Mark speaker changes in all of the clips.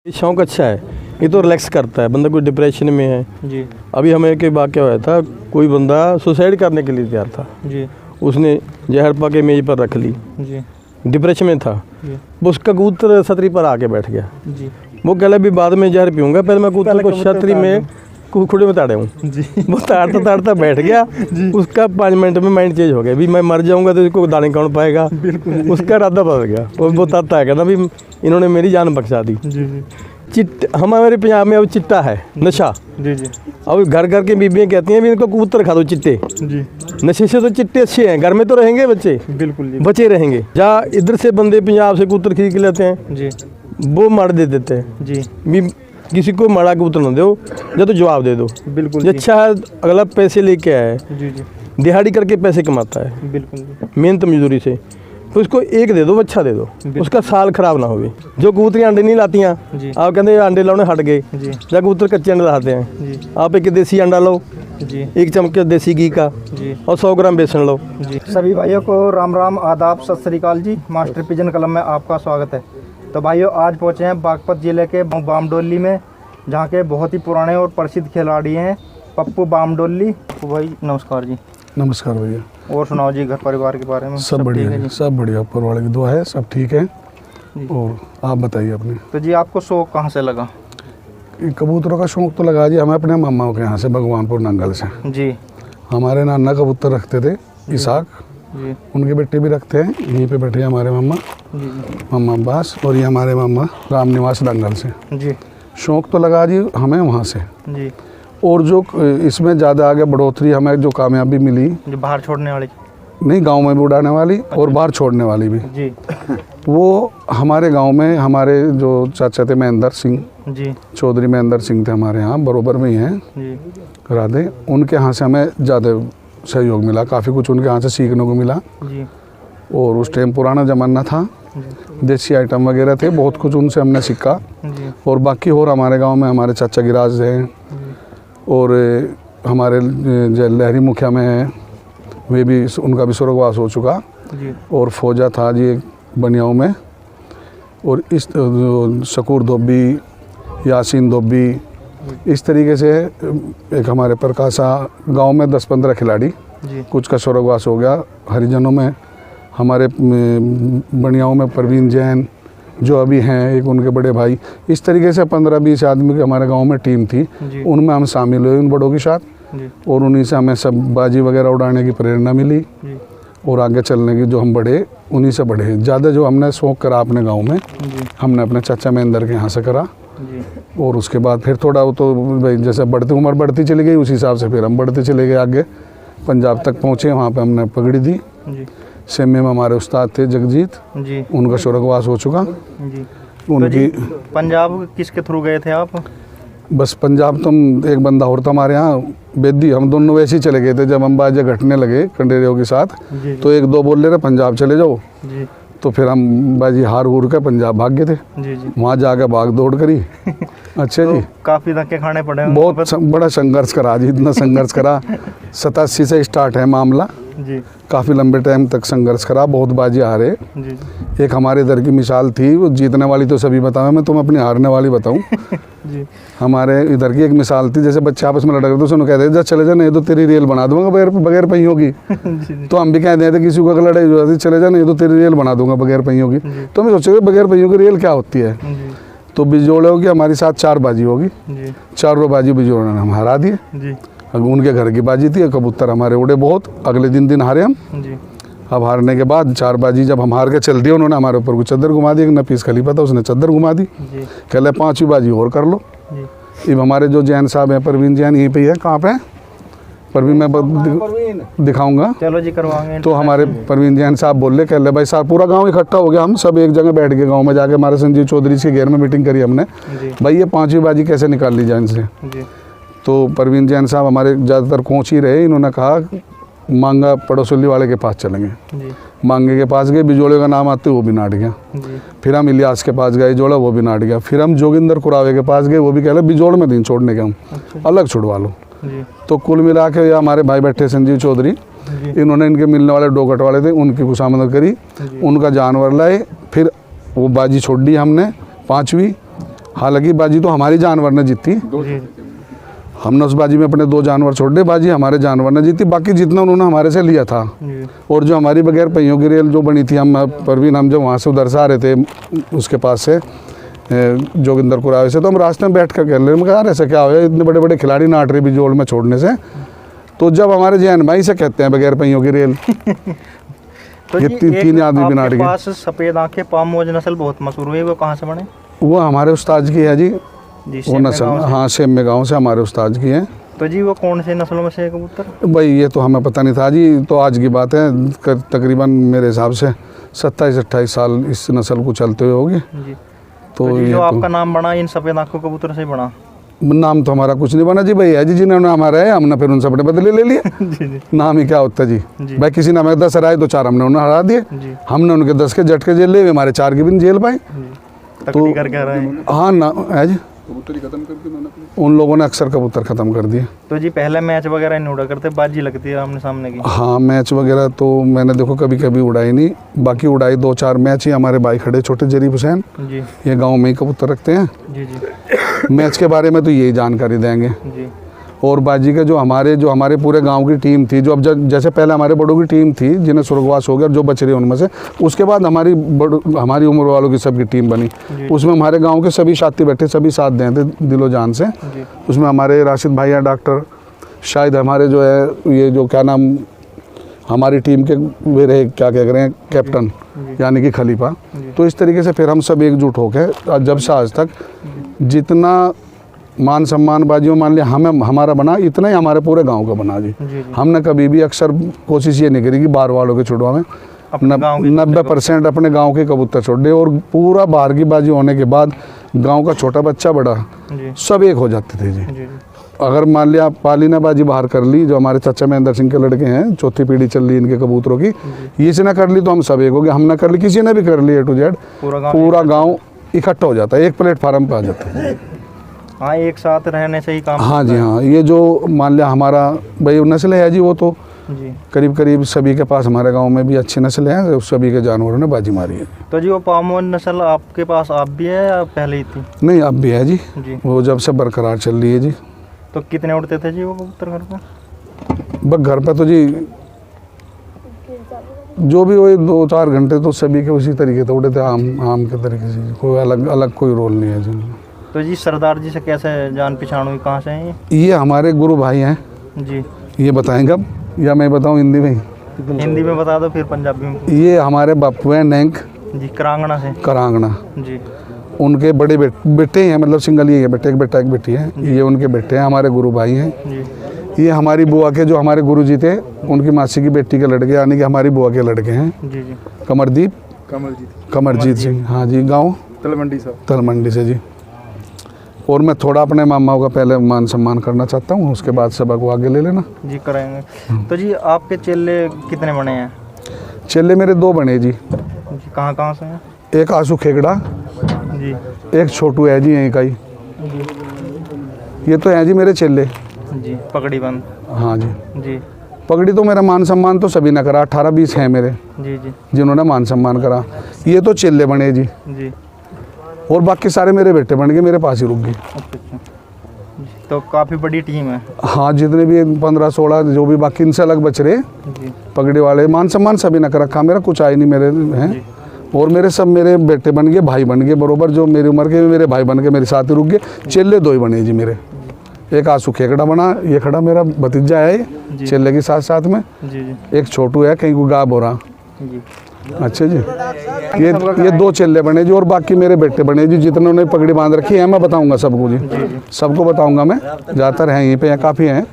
Speaker 1: ये शौक अच्छा है, ये तो रिलैक्स करता है। बंदा कोई डिप्रेशन में है
Speaker 2: जी
Speaker 1: अभी हमें एक वाक़या हुआ था, कोई बंदा सुसाइड करने के लिए तैयार था।
Speaker 2: जी
Speaker 1: उसने जहर पा के मेज पर रख ली,
Speaker 2: जी
Speaker 1: डिप्रेशन में था।
Speaker 2: जी
Speaker 1: वो उसका कबूतर छतरी पर आके बैठ गया।
Speaker 2: जी
Speaker 1: वो कहला भी बाद में जहर पीऊँगा, पहले मैं कबूतर को छतरी में खुड़े में ताड़े हूँ।
Speaker 2: जी
Speaker 1: वो ताड़ता ताड़ता बैठ गया। उसका 5 मिनट में माइंड चेंज हो गया, भी मैं मर जाऊँगा तो इसको दाने कौन पाएगा। उसका इरादा बदल गया। वो बताता है, कहना भी इन्होंने मेरी जान बख्शा दी।
Speaker 2: जी जी
Speaker 1: हमारे पंजाब में अब चिट्टा है, नशा।
Speaker 2: जी जी
Speaker 1: अब घर घर के बीबियाँ कहती हैं भी इनको कबूतर खा दो चिट्टे।
Speaker 2: जी
Speaker 1: नशे से तो चिट्टे अच्छे हैं, घर में तो रहेंगे बच्चे,
Speaker 2: बिल्कुल जी
Speaker 1: बचे रहेंगे। जहाँ इधर से बंदे पंजाब से कबूतर खरीद के लेते हैं,
Speaker 2: जी
Speaker 1: वो मार दे देते हैं
Speaker 2: जी
Speaker 1: भी किसी को माड़ा कबूतर न दो, या तो जवाब दे दो।
Speaker 2: बिल्कुल
Speaker 1: ये
Speaker 2: जी
Speaker 1: अच्छा है, अगला पैसे लेके आया है,
Speaker 2: जी जी
Speaker 1: दिहाड़ी करके पैसे कमाता है
Speaker 2: बिल्कुल जी
Speaker 1: मेहनत मजदूरी से, तो उसको एक दे दो, अच्छा दे दो, उसका साल खराब ना होवे। जो कबूतरियाँ अंडे नहीं लातियाँ,
Speaker 2: जी
Speaker 1: आप कहते हैं अंडे लाने हट गए,
Speaker 2: जी
Speaker 1: या कबूतर कच्चे अंडे लाते हैं।
Speaker 2: जी
Speaker 1: आप एक देसी अंडा लो,
Speaker 2: जी
Speaker 1: 1 चम्मच देसी घी का,
Speaker 2: जी
Speaker 1: और 100 ग्राम बेसन लो।
Speaker 2: जी
Speaker 3: सभी भाइयों को राम राम, आदाब, सत श्री अकाल जी। मास्टर पिजन कलम में आपका स्वागत है। तो भाइयों, आज पहुंचे हैं बागपत जिले के बामडोली में, जहां के बहुत ही पुराने और प्रसिद्ध खिलाड़ी हैं पप्पू बामडोली। तो भाई नमस्कार जी।
Speaker 4: नमस्कार भैया।
Speaker 3: और सुनाओ जी घर परिवार के बारे में।
Speaker 4: सब
Speaker 3: ठीक
Speaker 4: बढ़िया
Speaker 3: है
Speaker 4: है,
Speaker 3: जी।
Speaker 4: सब बढ़िया, ऊपर वाले की दुआ है, सब ठीक है।
Speaker 3: जी।
Speaker 4: और आप बताइए अपने।
Speaker 3: तो जी आपको शौक कहाँ से लगा?
Speaker 4: ये कबूतरों का शौक तो लगा जी हमें अपने मामाओं के यहाँ से, भगवानपुर नंगल से।
Speaker 3: जी
Speaker 4: हमारे नाना कबूतर रखते थे, इसाक,
Speaker 3: जी
Speaker 4: उनके बेटे भी रखते हैं। यहीं पे बैठे हैं हमारे मामा,
Speaker 3: जी
Speaker 4: मामा अब्बास, और ये हमारे मामा रामनिवास नंगल से।
Speaker 3: जी
Speaker 4: शौक तो लगा जी हमें वहाँ से।
Speaker 3: जी
Speaker 4: और जो इसमें ज़्यादा आगे बढ़ोतरी हमें जो कामयाबी मिली,
Speaker 3: जो बाहर छोड़ने वाली।
Speaker 4: नहीं गांव में भी उड़ाने वाली और बाहर छोड़ने वाली भी,
Speaker 3: जी
Speaker 4: वो हमारे गांव में हमारे जो चाचा थे महेंद्र सिंह
Speaker 3: जी
Speaker 4: चौधरी, महेंद्र सिंह थे हमारे यहाँ, बरोबर में ही हैं
Speaker 3: जी
Speaker 4: राधे, उनके यहाँ से हमें ज़्यादा सहयोग मिला, काफ़ी कुछ उनके यहाँ से सीखने को मिला।
Speaker 3: जी
Speaker 4: और उस टाइम पुराना ज़माना था, देसी आइटम वगैरह थे, बहुत कुछ उनसे हमने सीखा।
Speaker 3: जी
Speaker 4: और बाकी और हमारे गांव में हमारे चाचा गिराज हैं, और हमारे जो लहरी मुखिया में हैं, वे भी, उनका भी स्वर्गवास हो चुका।
Speaker 3: जी
Speaker 4: और फौजा था जी बनियाओं में, और इस शकूर धोबी, यासीन धोबी, इस तरीके से एक हमारे प्रकाशा गांव में 10-15 खिलाड़ी,
Speaker 3: जी
Speaker 4: कुछ का स्वर्गवास हो गया। हरिजनों में हमारे बनियाओं में परवीन जैन जो अभी हैं, एक उनके बड़े भाई, इस तरीके से 15-20 आदमी की हमारे गांव में टीम थी।
Speaker 3: जी
Speaker 4: उनमें हम शामिल हुए उन बड़ों के साथ,
Speaker 3: जी
Speaker 4: और उन्हीं से हमें सब बाजी वगैरह उड़ाने की प्रेरणा मिली,
Speaker 3: जी
Speaker 4: और आगे चलने की जो हम बढ़े, उन्हीं से बढ़े। ज़्यादा जो हमने शौक़ करा अपने गांव में,
Speaker 3: जी
Speaker 4: हमने अपने चाचा महेंद्र के यहाँ से करा।
Speaker 3: जी
Speaker 4: और उसके बाद फिर थोड़ा वो तो भाई जैसे बढ़ती उम्र बढ़ती चली गई, उसी हिसाब से फिर हम बढ़ते चले गए आगे, पंजाब तक पहुँचे, वहाँ पे हमने पगड़ी दी।
Speaker 3: जी
Speaker 4: सेमे में हमारे उस्ताद थे जगजीत,
Speaker 3: जी
Speaker 4: उनका स्वर्गवास हो चुका।
Speaker 3: जी
Speaker 4: उनकी
Speaker 3: पंजाब किसके थ्रू गए थे आप?
Speaker 4: बस पंजाब तो हम, एक बंदा और था हमारे यहाँ बेदी, हम दोनों वैसे ही चले गए थे। जब हम बाजे घटने लगे कंडेरियों के साथ,
Speaker 3: जी
Speaker 4: तो 1-2 बोल रहे थे पंजाब चले जाओ,
Speaker 3: जी
Speaker 4: तो फिर हम बाजी हार हूर के पंजाब भाग गए थे।
Speaker 3: जी जी
Speaker 4: वहाँ जाके भाग दौड़ करी। अच्छा जी,
Speaker 3: काफ़ी धक्के खाने पड़े होंगे
Speaker 4: बहुत बड़ा संघर्ष करा जी, इतना संघर्ष करा। 87 से स्टार्ट है मामला,
Speaker 3: जी
Speaker 4: काफ़ी लंबे टाइम तक संघर्ष करा, बहुत बाजी हारे।
Speaker 3: जी
Speaker 4: एक हमारे इधर की मिसाल थी, वो जीतने वाली तो सभी बतावे, मैं तुम्हें अपनी हारने वाली बताऊं।
Speaker 3: जी
Speaker 4: हमारे इधर की एक मिसाल थी, जैसे बच्चे आपस में लड़ रहे थे, उसने कहते जा चले जा, नहीं तो तेरी रेल बना दूंगा बगैर पहियों की।
Speaker 3: जी
Speaker 4: तो हम भी कह देते किसी को अगर लड़ाई हो जाती, चले जा, नहीं तो तेरी रेल बना दूंगा बगैर पहियों की। तो मैं सोचे बगैर पहियों की रेल क्या होती है।
Speaker 3: जी
Speaker 4: तो बिजोड़े होगी हमारे साथ 4 बाजी होगी,
Speaker 3: जी
Speaker 4: 4 बाजी बिजोड़े ने हम हरा दिए।
Speaker 3: जी
Speaker 4: उनके घर की बाजी थी, कबूतर हमारे उड़े बहुत, अगले दिन हारे हम।
Speaker 3: जी
Speaker 4: अब हारने के बाद 4 बाजी जब हम हार के चल दिए, उन्होंने हमारे ऊपर को चद्दर घुमा दी। एक नफीस खलीफा था, उसने चद्दर घुमा दी,
Speaker 3: जी
Speaker 4: कहले 5वीं बाजी और कर लो।
Speaker 3: जी
Speaker 4: अब हमारे जो जैन साहब हैं, परवीन जैन, यहीं पे ही है। कहाँ पे? परवीन मैं दिखाऊंगा।
Speaker 3: चलो जी करवाएंगे।
Speaker 4: तो हमारे परवीन जैन साहब बोल रहे, कहले भाई साहब पूरा गांव इकट्ठा हो गया, हम सब एक जगह बैठ के गांव में जाके हमारे संजीव चौधरी के घेर में मीटिंग करी हमने,
Speaker 3: जी
Speaker 4: भाई ये 5वीं बाजी कैसे निकाल ली जाए इनसे।
Speaker 3: जी
Speaker 4: तो परवीन जैन साहब हमारे ज़्यादातर कोच ही रहे, इन्होंने कहा मांगा पड़ोसली वाले के पास चलेंगे।
Speaker 3: जी
Speaker 4: मांगे के पास गए, बिजोड़े का नाम आते वो भी नाट गया।
Speaker 3: जी
Speaker 4: फिर हम इलियास के पास गए, जोड़ा, वो भी नाट गया। फिर हम जोगिंदर कुरावे के पास गए, वो भी कह रहे बिजोड़ में दिन छोड़ने के, हम अलग छुड़वा लो।
Speaker 3: जी
Speaker 4: तो कुल मिला के ये हमारे भाई बैठे संजीव चौधरी,
Speaker 3: जी
Speaker 4: इन्होंने इनके मिलने वाले डोगट वाले थे, उनकी खुशामद करी, उनका जानवर लाए। फिर वो बाजी छोड़ दी हमने 5वीं, हालांकि बाजी तो हमारी जानवर ने जीती,
Speaker 3: जी
Speaker 4: हमने उस बाजी में अपने 2 जानवर छोड़ दिए, बाजी हमारे जानवर ने जीती, बाकी जितना उन्होंने हमारे से लिया था।
Speaker 3: जी
Speaker 4: और जो हमारी बगैर पहियों की रेल जो बनी थी, हम परवीन हम जब वहाँ से उधर से आ रहे थे उसके पास से जोगिंदरपुर आए से, तो हम रास्ते में बैठ कर कह रहे यार ऐसा क्या हो, इतने बड़े बड़े खिलाड़ी नाट रहे बिजोड़ में छोड़ने से। तो जब हमारे जैन भाई से कहते हैं बगैर पहियों की रेल,
Speaker 3: तो
Speaker 4: ये
Speaker 3: जी,
Speaker 4: 3 आदमी भी नाट
Speaker 3: आपके
Speaker 4: गए।
Speaker 3: पास सफ़ेद आंखें पामोज नस्ल बहुत मशहूर हुई, वो कहाँ से बने?
Speaker 4: वो हमारे उस्ताद की है जी,
Speaker 3: जी
Speaker 4: वो
Speaker 3: सेम
Speaker 4: नस्ल,
Speaker 3: गाँव से।
Speaker 4: हाँ सेम में गाँव से हमारे उस्ताद की है।
Speaker 3: तो जी वो कौन से नस्लों में से है कबूतर?
Speaker 4: भाई ये तो हमें पता नहीं था जी, तो आज की बात है, तकरीबन मेरे हिसाब से 27-28 साल इस नस्ल को चलते हुए होगी।
Speaker 3: जी
Speaker 4: तो
Speaker 3: तो जी
Speaker 4: ये
Speaker 3: जो
Speaker 4: तो
Speaker 3: आपका नाम बना इन सफ़ेद आंखों कबूतर से ही बना?
Speaker 4: नाम तो हमारा कुछ नहीं बना जी, भाई है जी जिन्होंने हमारा है, हमने फिर उनसे अपने बदले ले लिए।
Speaker 3: जी जी
Speaker 4: नाम ही क्या होता जी,
Speaker 3: जी।
Speaker 4: भाई किसी ने हमें 10 हराए तो 4 हमने उन्हें हरा दिए,
Speaker 3: जी
Speaker 4: हमने उनके 10 के झटके जेल लिए, हमारे 4 की भी जेल पाए।
Speaker 3: जी तकड़ी कर कह रहे हैं।
Speaker 4: हाँ ना है जी, उन लोगों ने अक्सर कबूतर ख़त्म कर दिए।
Speaker 3: तो जी पहले मैच वगैरह नहीं उड़ा करते, बाजी लगती है आमने सामने की?
Speaker 4: हाँ मैच वगैरह तो मैंने देखो कभी कभी उड़ाई नहीं, बाकी उड़ाई 2-4 मैच ही। हमारे भाई खड़े छोटे जरीफ हुसैन,
Speaker 3: जी
Speaker 4: ये गांव में ही कबूतर रखते हैं।
Speaker 3: जी जी
Speaker 4: मैच के बारे में तो यही जानकारी देंगे।
Speaker 3: जी
Speaker 4: और बाजी का जो हमारे पूरे गांव की टीम थी, जो अब जैसे पहले हमारे बड़ों की टीम थी जिन्हें स्वर्गवास हो गया, जो बच रहे उनमें से, उसके बाद हमारी उम्र वालों की सबकी टीम बनी। उसमें हमारे गांव के सभी साथी बैठे, सभी साथ दें थे दिलो जान से।
Speaker 3: जी
Speaker 4: उसमें हमारे राशिद भाई हैं डॉक्टर, शायद हमारे जो है ये जो क्या नाम हमारी टीम के वे रहे, क्या कह रहे हैं, कैप्टन यानी कि खलीफा। तो इस तरीके से फिर हम सब एकजुट होकर जब से आज तक जितना मान सम्मान बाजियों मान लिया हमें हमारा बना, इतना ही हमारे पूरे गांव का बना जी।
Speaker 3: जी
Speaker 4: हमने कभी भी अक्सर कोशिश ये नहीं करी कि बाहर वालों के छुड़वा में,
Speaker 3: अपने गाँव के
Speaker 4: 90% अपने गांव के कबूतर छोड़ दे। और पूरा बाहर की बाजी होने के बाद गांव का छोटा बच्चा बड़ा
Speaker 3: जी
Speaker 4: सब एक हो जाते थे जी।
Speaker 3: जी
Speaker 4: अगर मान लिया पालीना बाजी बाहर कर ली, जो हमारे चाचा महेंद्र सिंह के लड़के हैं, चौथी पीढ़ी चल रही इनके कबूतरों की, इसी ने कर ली तो हम सब एक हो गए। हम ना कर ली, किसी ने भी कर ली, A to Z पूरा गांव इकट्ठा हो जाता है, एक प्लेटफार्म पे आ जाता है।
Speaker 3: हाँ एक साथ रहने से ही काम
Speaker 4: हाँ जी हाँ, ये जो मान लिया हमारा भाई नस्ल है जी, वो तो
Speaker 3: जी।
Speaker 4: करीब करीब सभी के पास हमारे गांव में भी अच्छी नस्ल है, सभी के जानवरों ने बाजी मारी है।
Speaker 3: तो जी वो पामोज नस्ल आपके पास आप भी है या पहले ही थी?
Speaker 4: नहीं अब भी है जी,
Speaker 3: जी
Speaker 4: वो जब से बरकरार चल रही है जी।
Speaker 3: तो कितने उड़ते थे जी वो कबूतर घर पे?
Speaker 4: बस घर पे तो जी जो भी वही 2-4 घंटे तो सभी के उसी तरीके से उड़े थे, आम के तरीके से, कोई अलग कोई रोल नहीं है जी।
Speaker 3: तो जी सरदार जी से कैसे जान पहचान हुई, कहाँ से हैं
Speaker 4: ये हमारे गुरु भाई हैं
Speaker 3: जी?
Speaker 4: ये बताएंगे अब या मैं बताऊं हिंदी में?
Speaker 3: हिंदी में बता दो फिर पंजाबी में।
Speaker 4: ये हमारे बापू हैं नैंक
Speaker 3: जी करांगना से?
Speaker 4: करांगना,
Speaker 3: जी
Speaker 4: उनके बड़े बेटे हैं, मतलब सिंगल ही है बेटे, एक बेटा एक बेटी है, ये उनके बेटे हैं, हमारे गुरु भाई हैं।
Speaker 3: जी
Speaker 4: ये हमारी बुआ के जो हमारे गुरु जी थे उनकी मासी की बेटी के लड़के, यानी कि हमारी बुआ के लड़के हैं।
Speaker 3: जी जी
Speaker 4: कमरजीत सिंह, हाँ जी, गाँव तलमंडी से जी। और मैं थोड़ा अपने मामाओं का पहले मान सम्मान करना चाहता हूँ, उसके बाद सबक वो आगे ले लेना
Speaker 3: जी करेंगे। तो जी आपके चेले कितने बने हैं?
Speaker 4: चेले मेरे 2 बने जी,
Speaker 3: जी कहाँ से हैं?
Speaker 4: एक आंसू खेगड़ा,
Speaker 3: जी
Speaker 4: एक छोटू है जी यहीं का ही।
Speaker 3: जी
Speaker 4: ये तो है जी मेरे चेले।
Speaker 3: जी पगड़ी बंद।
Speaker 4: हाँ जी,
Speaker 3: जी
Speaker 4: पगड़ी तो मेरा मान सम्मान तो सभी ने करा, 18-20 हैं मेरे
Speaker 3: जी जी
Speaker 4: जिन्होंने मान सम्मान करा। ये तो चेले बने जी,
Speaker 3: जी
Speaker 4: और बाकी सारे मेरे बेटे बन गए, मेरे पास ही रुक गए।
Speaker 3: अच्छा। तो काफ़ी बड़ी टीम है।
Speaker 4: हाँ जितने भी 15-16 जो भी बाकी इनसे अलग बच रहे
Speaker 3: जी
Speaker 4: पगड़ी वाले, मान सम्मान सभी ने कर रखा, मेरा कुछ आए नहीं मेरे हैं। और मेरे सब मेरे बेटे बन गए, भाई बन गए बरोबर, जो मेरी उम्र के मेरे भाई बन के मेरे साथ ही रुक गए। चेले 2 ही बने जी मेरे, एक आंसू खेकड़ा बना, ये खड़ा मेरा भतीजा है चेले के साथ में।
Speaker 3: जी जी
Speaker 4: एक छोटू है कहीं को गायब हो रहा।
Speaker 3: जी
Speaker 4: अच्छा जी, ये 2 चेले बने जी, और बाकी मेरे बेटे बने जी, जितने उन्होंने पगड़ी बांध रखी है मैं बताऊंगा सबको जी, सबको बताऊंगा मैं, ज़्यादातर हैं यहीं पे, यहाँ काफ़ी हैं,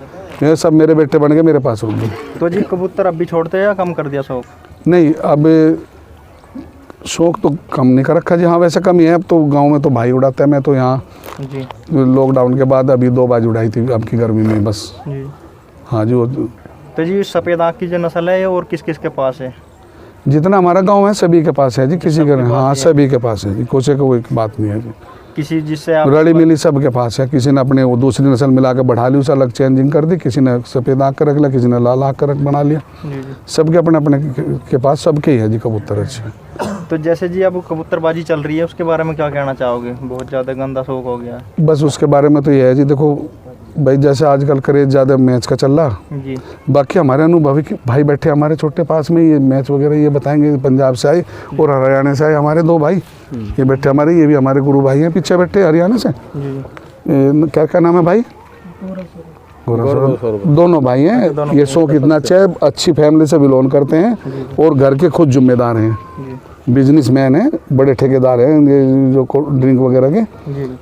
Speaker 4: ये सब मेरे बेटे बन के मेरे पास रुक गए।
Speaker 3: तो जी कबूतर अब भी छोड़ते हैं या कम कर दिया शौक?
Speaker 4: नहीं अब शौक तो कम नहीं कर रखा जी, हाँ वैसे कम ही है। अब तो गांव में तो भाई उड़ाता है, मैं तो यहाँ
Speaker 3: जी
Speaker 4: लॉकडाउन के बाद अभी 2 बार उड़ाई थी अब की गर्मी में बस।
Speaker 3: जी
Speaker 4: हाँ जी, वो
Speaker 3: तो जी सफ़ेद आँख की जो नस्ल है और किस किस के पास है?
Speaker 4: जितना हमारा गांव है सभी के पास है जी, किसी के हाँ सभी के पास है जी, कोई कोई बात नहीं है जी।
Speaker 3: किसी जिससे आप
Speaker 4: रली मिली सबके पास है, किसी ने अपने वो दूसरी नस्ल मिला के बढ़ा ली, उसे अलग चेंजिंग कर दी, किसी ने सफ़ेद आँख का रख लिया, किसी ने लाल आँख का बना लिया,
Speaker 3: जी जी
Speaker 4: सबके अपने अपने के पास सबके ही है जी कबूतर अच्छे।
Speaker 3: तो जैसे जी अब कबूतरबाजी चल रही है उसके बारे में क्या कहना चाहोगे? बहुत ज़्यादा गंदा शौक हो गया है।
Speaker 4: बस उसके बारे में तो ये है जी, देखो भाई जैसे आजकल क्रेज ज़्यादा मैच का चल रहा,
Speaker 3: जी
Speaker 4: बाकी हमारे अनुभवी भाई बैठे हमारे छोटे पास में, ये मैच वगैरह ये बताएंगे। पंजाब से आए और हरियाणा से आए हमारे 2 भाई, ये बैठे हमारे, ये भी हमारे गुरु भाई हैं पीछे बैठे हरियाणा से। क्या क्या नाम है भाई? गौरव। दोनों भाई हैं। ये शौक इतना अच्छा है, अच्छी फैमिली से बिलोंग करते हैं और घर के खुद जिम्मेदार हैं, बिजनेसमैन हैं, बड़े ठेकेदार हैं ये जो ड्रिंक वगैरह के,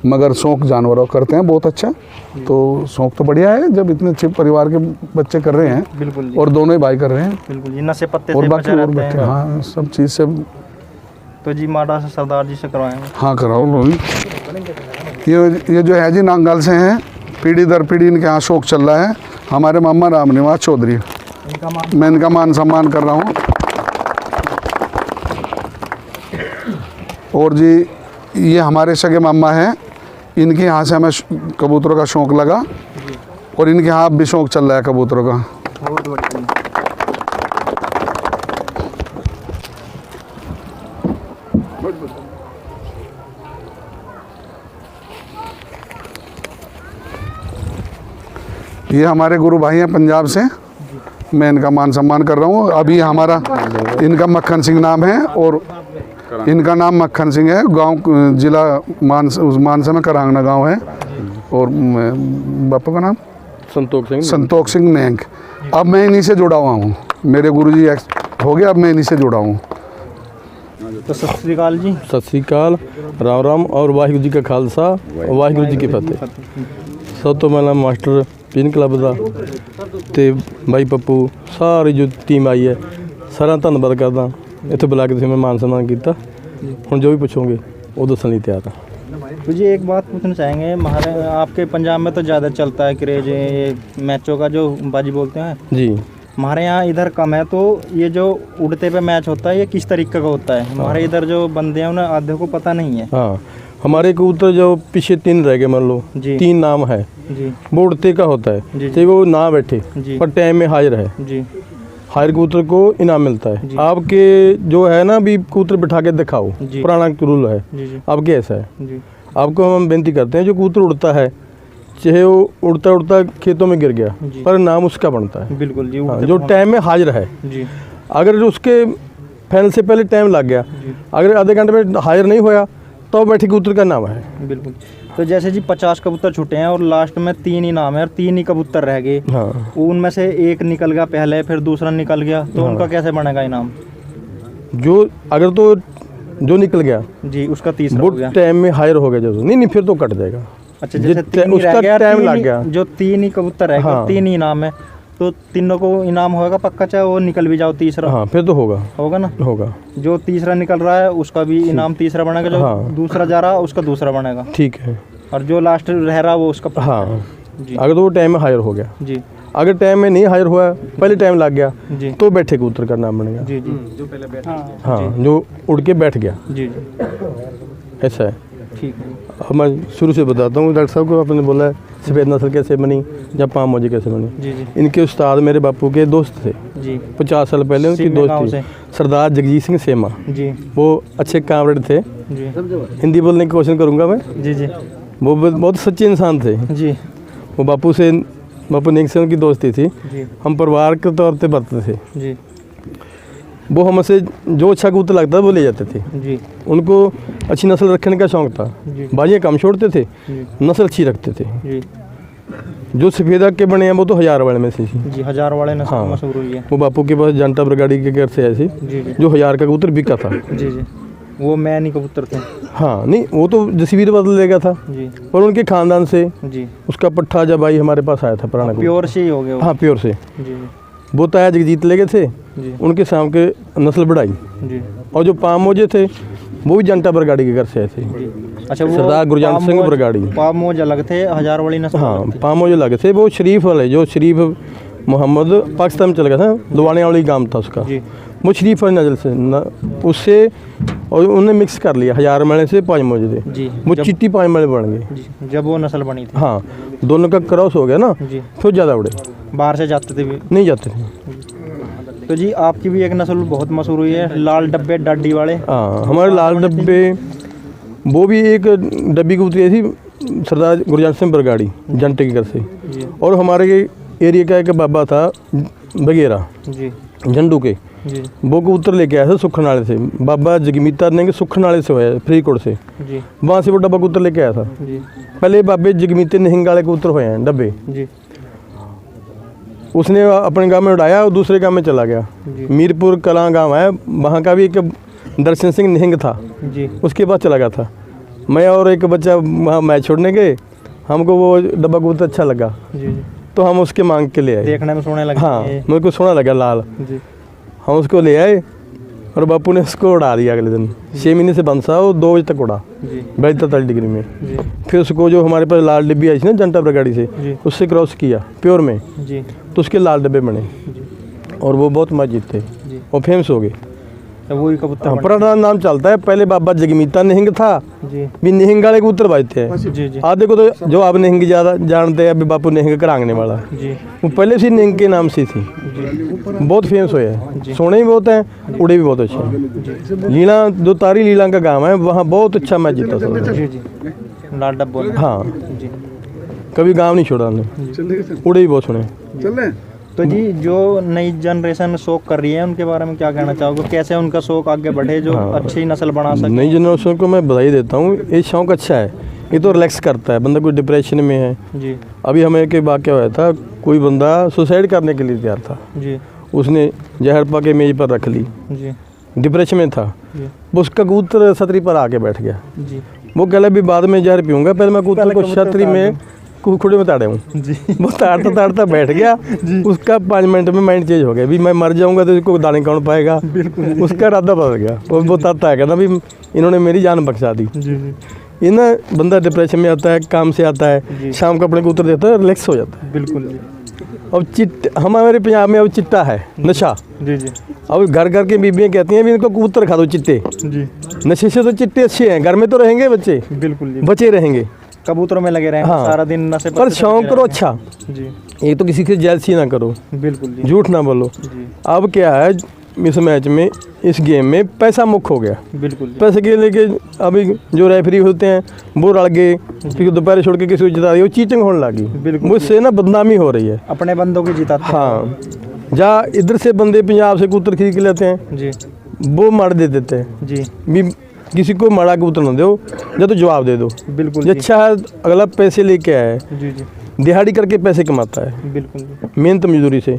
Speaker 4: मगर शौक जानवरों करते हैं बहुत अच्छा। तो शौक तो बढ़िया है जब इतने अच्छे परिवार के बच्चे कर रहे हैं।
Speaker 3: बिल्कुल
Speaker 4: और दोनों ही भाई कर रहे हैं।
Speaker 3: बिल्कुल जी, नशे पत्ते
Speaker 4: और
Speaker 3: से
Speaker 4: बाकी
Speaker 3: बचे
Speaker 4: और
Speaker 3: रहते
Speaker 4: बच्चे,
Speaker 3: हैं।
Speaker 4: हाँ सब चीज़ से।
Speaker 3: तो जी माडा से सरदार जी से करवाएंगे।
Speaker 4: हाँ कराओ लोग। ये जो है जी नांगल से हैं, पीढ़ी दर पीढ़ी इनके यहाँ शौक चल रहा है। हमारे मामा रामनिवास चौधरी, मैं इनका मान सम्मान कर रहा हूँ। और जी ये हमारे सगे मामा हैं, इनके यहाँ से हमें कबूतरों का शौक़ लगा और इनके यहाँ भी शौक़ चल रहा है कबूतरों का।
Speaker 3: बहुत बढ़िया।
Speaker 4: ये हमारे गुरु भाई हैं पंजाब से, मैं इनका मान सम्मान कर रहा हूँ। अभी हमारा इनका मक्खन सिंह नाम है और इनका नाम मक्खन सिंह है। गांव जिला मानसा में करांगना गांव है। और बापू का नाम संतोख सिंह नैंक। अब मैं इन्हीं से जुड़ा हुआ हूँ, मेरे गुरुजी हो गए, अब मैं इन्हीं से जुड़ा हूँ।
Speaker 3: तो सत श्री अकाल जी।
Speaker 1: सत श्री अकाल, राम राम और वाहिगुरू जी का खालसा, वाहिगुरू जी की फतेह। सब तो मेरा मास्टर पिजन क्लब का ते भाई पप्पू सारी जो टीम आई है, सारा धन्यवाद करदा। इत्थे बुला के तुसीं मैं मान सम्मान किया। हुण जो भी पूछोगे वो दस्सण लई तैयार हाँ।
Speaker 3: तो जी एक बात पूछना चाहेंगे, हमारे आपके पंजाब में तो ज़्यादा चलता है क्रेज ये मैचों का, जो बाजी बोलते हैं
Speaker 1: जी।
Speaker 3: हमारे यहाँ इधर कम है। तो ये जो उड़ते पे मैच होता है ये किस तरीके का होता है? हमारे इधर जो बंदे हैं उन्हें आधे को पता नहीं है।
Speaker 1: हाँ, हमारे कबूतर जो पीछे 3 रह गए, मान लो
Speaker 3: जी
Speaker 1: 3 नाम है
Speaker 3: जी
Speaker 1: वो उड़ते का होता है,
Speaker 3: जी।
Speaker 1: चाहे वो ना बैठे
Speaker 3: जी
Speaker 1: पर टाइम में हाजिर है।
Speaker 3: जी
Speaker 1: हाजिर कबूतर को इनाम मिलता है।
Speaker 3: जी।
Speaker 1: आपके जो है ना भी कबूतर बिठा के दिखाओ,
Speaker 3: जी।
Speaker 1: पुराना रूल है
Speaker 3: जी जी
Speaker 1: आपके ऐसा है।
Speaker 3: जी
Speaker 1: आपको हम बेनती करते हैं जो कबूतर उड़ता है, चाहे वो उड़ता उड़ता खेतों में गिर गया
Speaker 3: जी।
Speaker 1: पर नाम उसका बनता है।
Speaker 3: बिल्कुल जी।
Speaker 1: हाँ,
Speaker 3: उड़ते
Speaker 1: जो टाइम में हाजिर है।
Speaker 3: जी
Speaker 1: अगर उसके फैनल से पहले टाइम लग गया,
Speaker 3: जी
Speaker 1: अगर आधे घंटे में हाजिर नहीं होया तो बैठे कबूतर का नाम है।
Speaker 3: बिल्कुल। तो जैसे जी 50 कबूतर छूटे हैं और लास्ट में 3 ही नाम है और 3 ही कबूतर रह गए,
Speaker 1: हाँ,
Speaker 3: उनमें से एक निकल गया पहले, फिर दूसरा निकल गया, तो उनका कैसे बनेगा इनाम?
Speaker 1: जो अगर तो जो निकल गया
Speaker 3: जी उसका तीसरा
Speaker 1: वो
Speaker 3: हो गया।
Speaker 1: टाइम में हाजिर हो गया, जो नहीं फिर तो कट जाएगा।
Speaker 3: अच्छा, जैसे
Speaker 1: जितने-
Speaker 3: 3 ही रह
Speaker 1: उसका
Speaker 3: गया,
Speaker 1: टाइम
Speaker 3: 3
Speaker 1: लग
Speaker 3: ही-
Speaker 1: गया।
Speaker 3: जो 3 ही कबूतर रह गए,
Speaker 1: हाँ।
Speaker 3: 3 ही इनाम है, तो तीनों को इनाम होगा पक्का, चाहे वो निकल भी जाओ तीसरा।
Speaker 1: हाँ फिर तो होगा
Speaker 3: होगा ना?
Speaker 1: होगा
Speaker 3: जो तीसरा निकल रहा है उसका भी इनाम तीसरा बनेगा, जो
Speaker 1: हाँ।
Speaker 3: दूसरा जा रहा है उसका दूसरा बनेगा,
Speaker 1: ठीक है।
Speaker 3: और जो लास्ट रह रहा है वो उसका।
Speaker 1: हाँ,
Speaker 3: जी
Speaker 1: अगर तो वो टाइम में हाजिर हो गया,
Speaker 3: जी
Speaker 1: अगर टाइम में नहीं हाजिर हुआ, पहले टाइम लग गया
Speaker 3: जी
Speaker 1: तो बैठे कबूतर का नाम बनेगा।
Speaker 3: जी जी
Speaker 1: हाँ, जो उड़ के बैठ गया,
Speaker 3: जी जी
Speaker 1: ऐसा है।
Speaker 3: ठीक है।
Speaker 1: अब मैं शुरू से बताता हूँ डॉक्टर साहब को। आपने बोला है सफ़ेद नस्ल कैसे बनी या पाम मौजी कैसे बनी।
Speaker 3: जी जी
Speaker 1: इनके उस्ताद मेरे बापू के दोस्त थे,
Speaker 3: जी
Speaker 1: 50 साल पहले उनकी
Speaker 3: सीमे गाँव
Speaker 1: दोस्त
Speaker 3: से।
Speaker 1: थी, सरदार जगजीत सिंह सेमा।
Speaker 3: जी
Speaker 1: वो अच्छे कामरेड थे।
Speaker 3: जी
Speaker 1: हिंदी बोलने की कोशिश करूँगा मैं।
Speaker 3: जी जी
Speaker 1: वो बहुत सच्चे इंसान थे।
Speaker 3: जी
Speaker 1: वो बापू नेक से उनकी दोस्ती थी।
Speaker 3: जी
Speaker 1: हम परिवार के तौर पे बरते थे।
Speaker 3: जी
Speaker 1: वो हमसे जो अच्छा कबूतर लगता था वो ले जाते थे।
Speaker 3: जी
Speaker 1: उनको अच्छी नस्ल रखने का शौक़ था।
Speaker 3: जी
Speaker 1: बाजियाँ कम छोड़ते थे,
Speaker 3: जी
Speaker 1: नस्ल अच्छी रखते थे।
Speaker 3: जी
Speaker 1: जो सफ़ेदा के बने हैं वो तो 1000 वाले में से थी।
Speaker 3: जी 1000 वाले नस्ल
Speaker 1: हाँ।
Speaker 3: मशहूर हुई है।
Speaker 1: वो बापू के पास जनता ब्रिगाड़ी के घर से ऐसी
Speaker 3: जी जी
Speaker 1: जो 1000 का कबूतर बिका था।
Speaker 3: जी जी वो मैनी कबूतर थे।
Speaker 1: हाँ, नहीं वो तो जसीवीर बदल देगा था,
Speaker 3: जी
Speaker 1: पर उनके ख़ानदान से
Speaker 3: जी
Speaker 1: उसका पट्ठा जब आई हमारे पास आया था पुराना कबूतर।
Speaker 3: प्योर से ही हो गए वो।
Speaker 1: हाँ, प्योर से।
Speaker 3: जी जी
Speaker 1: वो ताया जगजीत ले गए थे,
Speaker 3: जी
Speaker 1: उनके शाम के नस्ल बढ़ाई।
Speaker 3: जी
Speaker 1: और जो पाम मौजे थे वो भी जनता ब्रिगाड़ी के घर से आए थे।
Speaker 3: जी। अच्छा, वो
Speaker 1: सरदार गुरजंत सिंह
Speaker 3: पाम
Speaker 1: ब्रिगाड़ी।
Speaker 3: पाम मौज अलग थे, 1000 वाली नस्ल
Speaker 1: हाँ,
Speaker 3: अलग थी।
Speaker 1: पाम मौजे लगे थे। वो शरीफ वाले, जो शरीफ मोहम्मद पाकिस्तान में चल गया था, लुवाने वाली गांव था उसका।
Speaker 3: जी
Speaker 1: वो शरीफ वाली नजर से उससे, और उन्होंने मिक्स कर लिया 1000 मले से 5 मौजे थे।
Speaker 3: जी
Speaker 1: वो
Speaker 3: जब-
Speaker 1: चिट्टी 5 मले बन गए।
Speaker 3: जी जब वो नस्ल बनी थी।
Speaker 1: हाँ, दोनों का क्रॉस हो गया ना,
Speaker 3: जी
Speaker 1: फिर ज़्यादा उड़े
Speaker 3: बाहर से जाते थे भी।
Speaker 1: नहीं जाते थे।
Speaker 3: तो जी आपकी भी एक नस्ल बहुत मशहूर हुई है, लाल डब्बे डाडी वाले।
Speaker 1: हाँ, हमारे लाल डब्बे, वो भी एक डब्बी कबूतरी ऐसी सरदार गुरजान सिंह बरगाड़ी जंटे के घर से। और हमारे एरिया का एक बाबा था बगेरा
Speaker 3: जी
Speaker 1: झंडू के,
Speaker 3: जी
Speaker 1: वो कबूतर लेके आया था सुखनाले से, बाबा जगमीता ने सुखनाले से हुआ फरीदकोट से,
Speaker 3: जी
Speaker 1: वहाँ से वो डब्बा कबूतर लेके आया था।
Speaker 3: जी
Speaker 1: पहले बाबे जगमीते निहिंग वाले कबूतर हुए हैं डब्बे,
Speaker 3: जी
Speaker 1: उसने अपने गांव में उड़ाया और दूसरे गांव में चला गया। मीरपुर कलां गांव है, वहाँ का भी एक दर्शन सिंह निहिंग था,
Speaker 3: जी
Speaker 1: उसके पास चला गया था। मैं और एक बच्चा वहाँ मैच छोड़ने गए, हमको वो डब्बा कबूतर अच्छा लगा,
Speaker 3: जी
Speaker 1: तो हम उसके मांग के ले आए।
Speaker 3: देखने में सोने लगे।
Speaker 1: हाँ, मेरे को सोना लगा लाल,
Speaker 3: जी
Speaker 1: हम उसको ले आए और बापू ने उसको उड़ा दिया अगले दिन। 6 महीने से बंसा, वो 2 बजे तक उड़ा
Speaker 3: जी
Speaker 1: 42 डिग्री में।
Speaker 3: जी
Speaker 1: फिर उसको जो हमारे पास लाल डिब्बी आई थी ना जनता गाड़ी से,
Speaker 3: जी
Speaker 1: उससे क्रॉस किया प्योर में,
Speaker 3: जी
Speaker 1: तो उसके लाल डब्बे बने और वो बहुत मैच जीते
Speaker 3: जी
Speaker 1: और फेमस हो गए।
Speaker 3: तो वही कबूतर बने।
Speaker 1: पुराना नाम चलता है, पहले बाबा जगमीता निहिंग था,
Speaker 3: जी
Speaker 1: भी निहिंग वाले कबूतर बाजते हैं।
Speaker 3: जी जी
Speaker 1: आधे को तो जो आप निहिंग ज़्यादा जानते हैं, अभी बापू निहिंग करांगने वाला,
Speaker 3: जी
Speaker 1: वो पहले से निहिंग के नाम से थी, बहुत फेमस हुए हैं, सोने भी बहुत हैं, उड़े भी बहुत अच्छे हैं। लीला, जो तारी लीला का गाँव है, वहाँ बहुत अच्छा मैच जीता था।
Speaker 3: जी जी लाल डब्बो ने।
Speaker 1: हाँ,
Speaker 3: जी
Speaker 1: कभी गाँव नहीं छोड़ा हमने, उड़े भी बहुत सुने।
Speaker 3: तो जी जो नई जनरेशन शौक कर रही है, उनके बारे में क्या कहना चाहोगे? कैसे उनका शौक आगे बढ़े, जो अच्छी नस्ल बना सके?
Speaker 1: नई जनरेशन को मैं बधाई देता हूँ, ये शौक अच्छा है, ये तो रिलैक्स करता है। बंदा कोई डिप्रेशन में है,
Speaker 3: जी
Speaker 1: अभी हमें एक वाक़या हुआ था, कोई बंदा सुसाइड करने के लिए तैयार था,
Speaker 3: जी
Speaker 1: उसने जहर पा के मेज पर रख ली,
Speaker 3: जी
Speaker 1: डिप्रेशन में था,
Speaker 3: जी
Speaker 1: वो उसका कबूतर छतरी पर आके बैठ गया।
Speaker 3: जी
Speaker 1: वो कहला भी बाद में जहर पीऊँगा, पहले मैं कबूतर को छतरी में खुड़े में ताड़े हूँ।
Speaker 3: जी
Speaker 1: वो ताड़ता ताड़ता बैठ गया, उसका 5 मिनट में माइंड चेंज हो गया, भी मैं मर जाऊंगा तो इसको दाने कौन पाएगा, उसका इरादा बदल गया। वो बताता है, कहना भी इन्होंने मेरी जान बख्शा दी।
Speaker 3: जी जी
Speaker 1: ये ना बंदा डिप्रेशन में आता है, काम से आता है, शाम को अपने को उतर देता है, रिलैक्स हो जाता है।
Speaker 3: बिल्कुल जी
Speaker 1: अब हमारे पंजाब में अब चिट्टा है नशा।
Speaker 3: जी जी
Speaker 1: अब घर घर के बीबियाँ कहती हैं भी इनको कबूतर खा दो चिट्टे,
Speaker 3: जी
Speaker 1: नशे से तो चिट्टे अच्छे हैं, घर में तो रहेंगे बच्चे,
Speaker 3: बिल्कुल जी
Speaker 1: बचे रहेंगे,
Speaker 3: कबूतरों में लगे रहे
Speaker 1: हाँ।
Speaker 3: सारा दिन नशे
Speaker 1: पर शौक करो अच्छा।
Speaker 3: जी
Speaker 1: एक तो किसी से जेलसी ना करो,
Speaker 3: बिल्कुल जी
Speaker 1: झूठ ना बोलो।
Speaker 3: जी
Speaker 1: अब क्या है, इस मैच में, इस गेम में पैसा मुख्य हो गया।
Speaker 3: बिल्कुल जी
Speaker 1: पैसे के लेके अभी जो रेफरी होते हैं वो रल गए, फिर दोपहर छोड़ के किसी को जिता रही, वो चीटिंग होने लगी,
Speaker 3: बिल्कुल
Speaker 1: मुझसे ना बदनामी हो रही है।
Speaker 3: अपने बंदों की जिताते हैं।
Speaker 1: हाँ, जहाँ इधर से बंदे पंजाब से कबूतर खरीद के लेते हैं,
Speaker 3: जी
Speaker 1: वो मार दे देते हैं
Speaker 3: जी
Speaker 1: भी किसी को माड़ा कबूतर ना दो, या तो जवाब दे दो।
Speaker 3: बिल्कुल
Speaker 1: ये
Speaker 3: जी
Speaker 1: अच्छा है, अगला पैसे लेके आया है,
Speaker 3: जी जी
Speaker 1: दिहाड़ी करके पैसे कमाता है,
Speaker 3: बिल्कुल जी
Speaker 1: मेहनत मजदूरी से,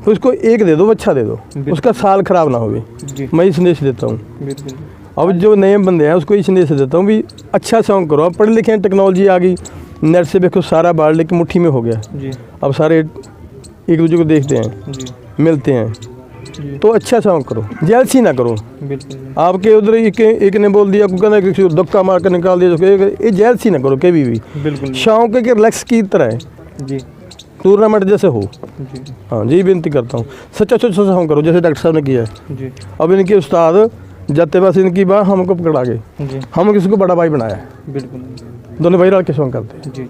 Speaker 1: तो उसको एक दे दो, अच्छा दे दो, उसका साल खराब ना होवे।
Speaker 3: जी
Speaker 1: मैं ये संदेश देता हूँ।
Speaker 3: बिल्कुल
Speaker 1: अब जो नए बंदे हैं उसको ये संदेश देता हूँ भी अच्छा शौक करो। अब पढ़े लिखे हैं, टेक्नोलॉजी आ गई, नेट से देखो सारा बाढ़ लेके मुट्ठी में हो गया।
Speaker 3: जी
Speaker 1: अब सारे एक दूसरे को देखते हैं,
Speaker 3: जी
Speaker 1: मिलते हैं, तो अच्छा शौक करो, जेलसी ना करो।
Speaker 3: बिल्कुल
Speaker 1: आपके उधर एक ने बोल दिया, को कहना किसी को धक्का मार कर निकाल दिया, ये जेलसी ना करो कभी भी।
Speaker 3: बिल्कुल
Speaker 1: शौक है कि रिलैक्स की तरह है,
Speaker 3: जी
Speaker 1: टूर्नामेंट जैसे हो।
Speaker 3: जी
Speaker 1: हाँ जी, बेनती करता हूँ, सच्चा सच्चा शौक करो, जैसे डॉक्टर साहब ने किया है।
Speaker 3: जी
Speaker 1: अब इनके उस्ताद जाते बस इनकी बात हमको पकड़ा गए,
Speaker 3: जी
Speaker 1: हम किसी को बड़ा भाई बनाया है,
Speaker 3: बिल्कुल
Speaker 1: दोनों भाई रल के शौक करते हैं।
Speaker 3: जी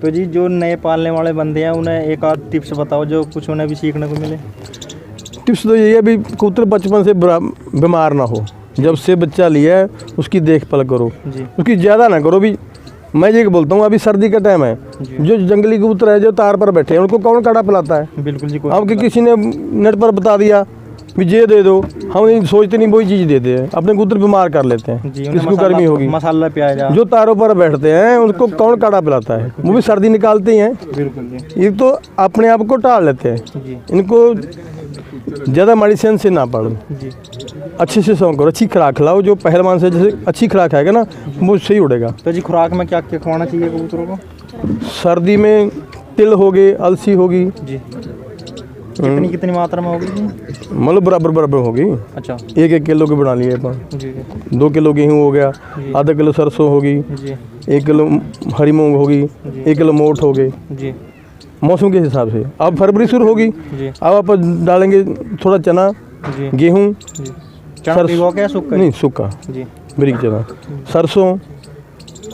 Speaker 3: तो जी जो नए पालने वाले बंदे हैं, उन्हें एक आध टिप्स बताओ जो कुछ उन्हें भी सीखने को मिले।
Speaker 1: टिप्स तो यही है भी कबूतर बचपन से बीमार ना हो, जब से बच्चा लिया है उसकी देखभाल करो,
Speaker 3: जी
Speaker 1: उसकी ज़्यादा ना करो। भी मैं ये बोलता हूँ, अभी सर्दी का टाइम है, जो जंगली कबूतर है जो तार पर बैठे हैं उनको कौन काढ़ा पिलाता है?
Speaker 3: बिल्कुल जी
Speaker 1: आपके किसी ने नेट पर बता दिया भी ये दे दो, हम नहीं सोचते, नहीं वही चीज़ देते हैं, अपने कबूतर बीमार कर लेते हैं।
Speaker 3: जी
Speaker 1: किसको गर्मी होगी,
Speaker 3: मसाला प्याज
Speaker 1: जो तारों पर बैठते हैं उनको कौन काढ़ा पिलाता है? वो भी सर्दी निकालते ही हैं,
Speaker 3: बिल्कुल जी
Speaker 1: ये तो अपने आप को टाल लेते हैं।
Speaker 3: जी
Speaker 1: इनको ज़्यादा मेडिसिन से ना पड़ो,
Speaker 3: जी
Speaker 1: अच्छे से शौक करो, अच्छी खुराक खिलाओ। जो पहलवान से जैसे अच्छी खुराक खाएगा ना वो सही उड़ेगा।
Speaker 3: तो जी खुराक में क्या क्या खवाना चाहिए कबूतरों को?
Speaker 1: सर्दी में तिल हो गए, अलसी होगी,
Speaker 3: जी कितनी कितनी मात्रा में होगी जी?
Speaker 1: मतलब बराबर बराबर होगी।
Speaker 3: अच्छा
Speaker 1: 1-1 किलो की बना लिए अपन,
Speaker 3: जी जी
Speaker 1: 2 किलो गेहूँ हो गया, आधा किलो सरसों होगी,
Speaker 3: जी
Speaker 1: 1 किलो हरी मूंग होगी, 1 किलो मोठ हो गए,
Speaker 3: जी
Speaker 1: मौसम के हिसाब से। अब फरवरी शुरू होगी,
Speaker 3: जी
Speaker 1: अब आप डालेंगे थोड़ा चना,
Speaker 3: जी
Speaker 1: गेहूँ,
Speaker 3: जी चना भिगो के या सूखा?
Speaker 1: नहीं सूखा,
Speaker 3: जी
Speaker 1: बारीक चना, सरसों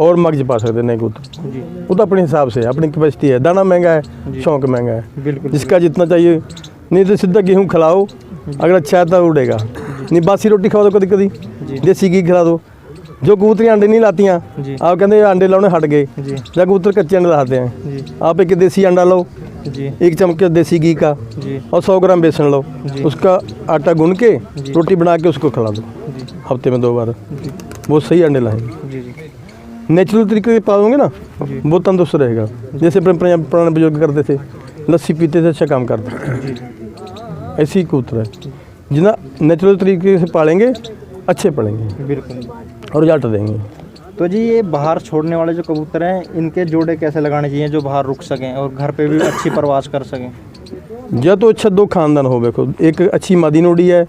Speaker 1: और मगज पा सकते नहीं कबूतर,
Speaker 3: जी
Speaker 1: वो तो अपने हिसाब से अपनी कैपेसिटी है। दाना महंगा है, शौक महंगा है,
Speaker 3: बिल्कुल
Speaker 1: जिसका जितना चाहिए नहीं तो सीधा गेहूँ खिलाओ, अगर अच्छा है तो उड़ेगा। नहीं बासी रोटी खवा दो, कभी कभी देसी घी खिला दो। जो कबूतरियाँ अंडे नहीं लाती, आप कहते अंडे लाने हट गए, या कबूतर कच्चे अंडे लाते हैं, आप एक देसी अंडा लो, एक चमचे देसी घी का और 100 ग्राम बेसन लो, उसका आटा गूंद के रोटी बना के उसको खिला दो हफ्ते में 2 बार, वो सही अंडे लाएंगे। नेचुरल तरीके से पालोगे ना, वो तंदुरुस्त रहेगा। जैसे पुराने बुजुर्ग करते थे, लस्सी पीते थे, अच्छा काम करते थे, ऐसी ही कबूतर है। जितना नेचुरल तरीके से पालेंगे अच्छे पड़ेंगे,
Speaker 3: बिल्कुल,
Speaker 1: और रिजल्ट देंगे।
Speaker 3: तो जी ये बाहर छोड़ने वाले जो कबूतर हैं, इनके जोड़े कैसे लगाने चाहिए जो बाहर रुक सकें और घर पे भी अच्छी परवाज कर सकें?
Speaker 1: या तो अच्छा 2 खानदान हो, देखो एक अच्छी मादी नोड़ी है,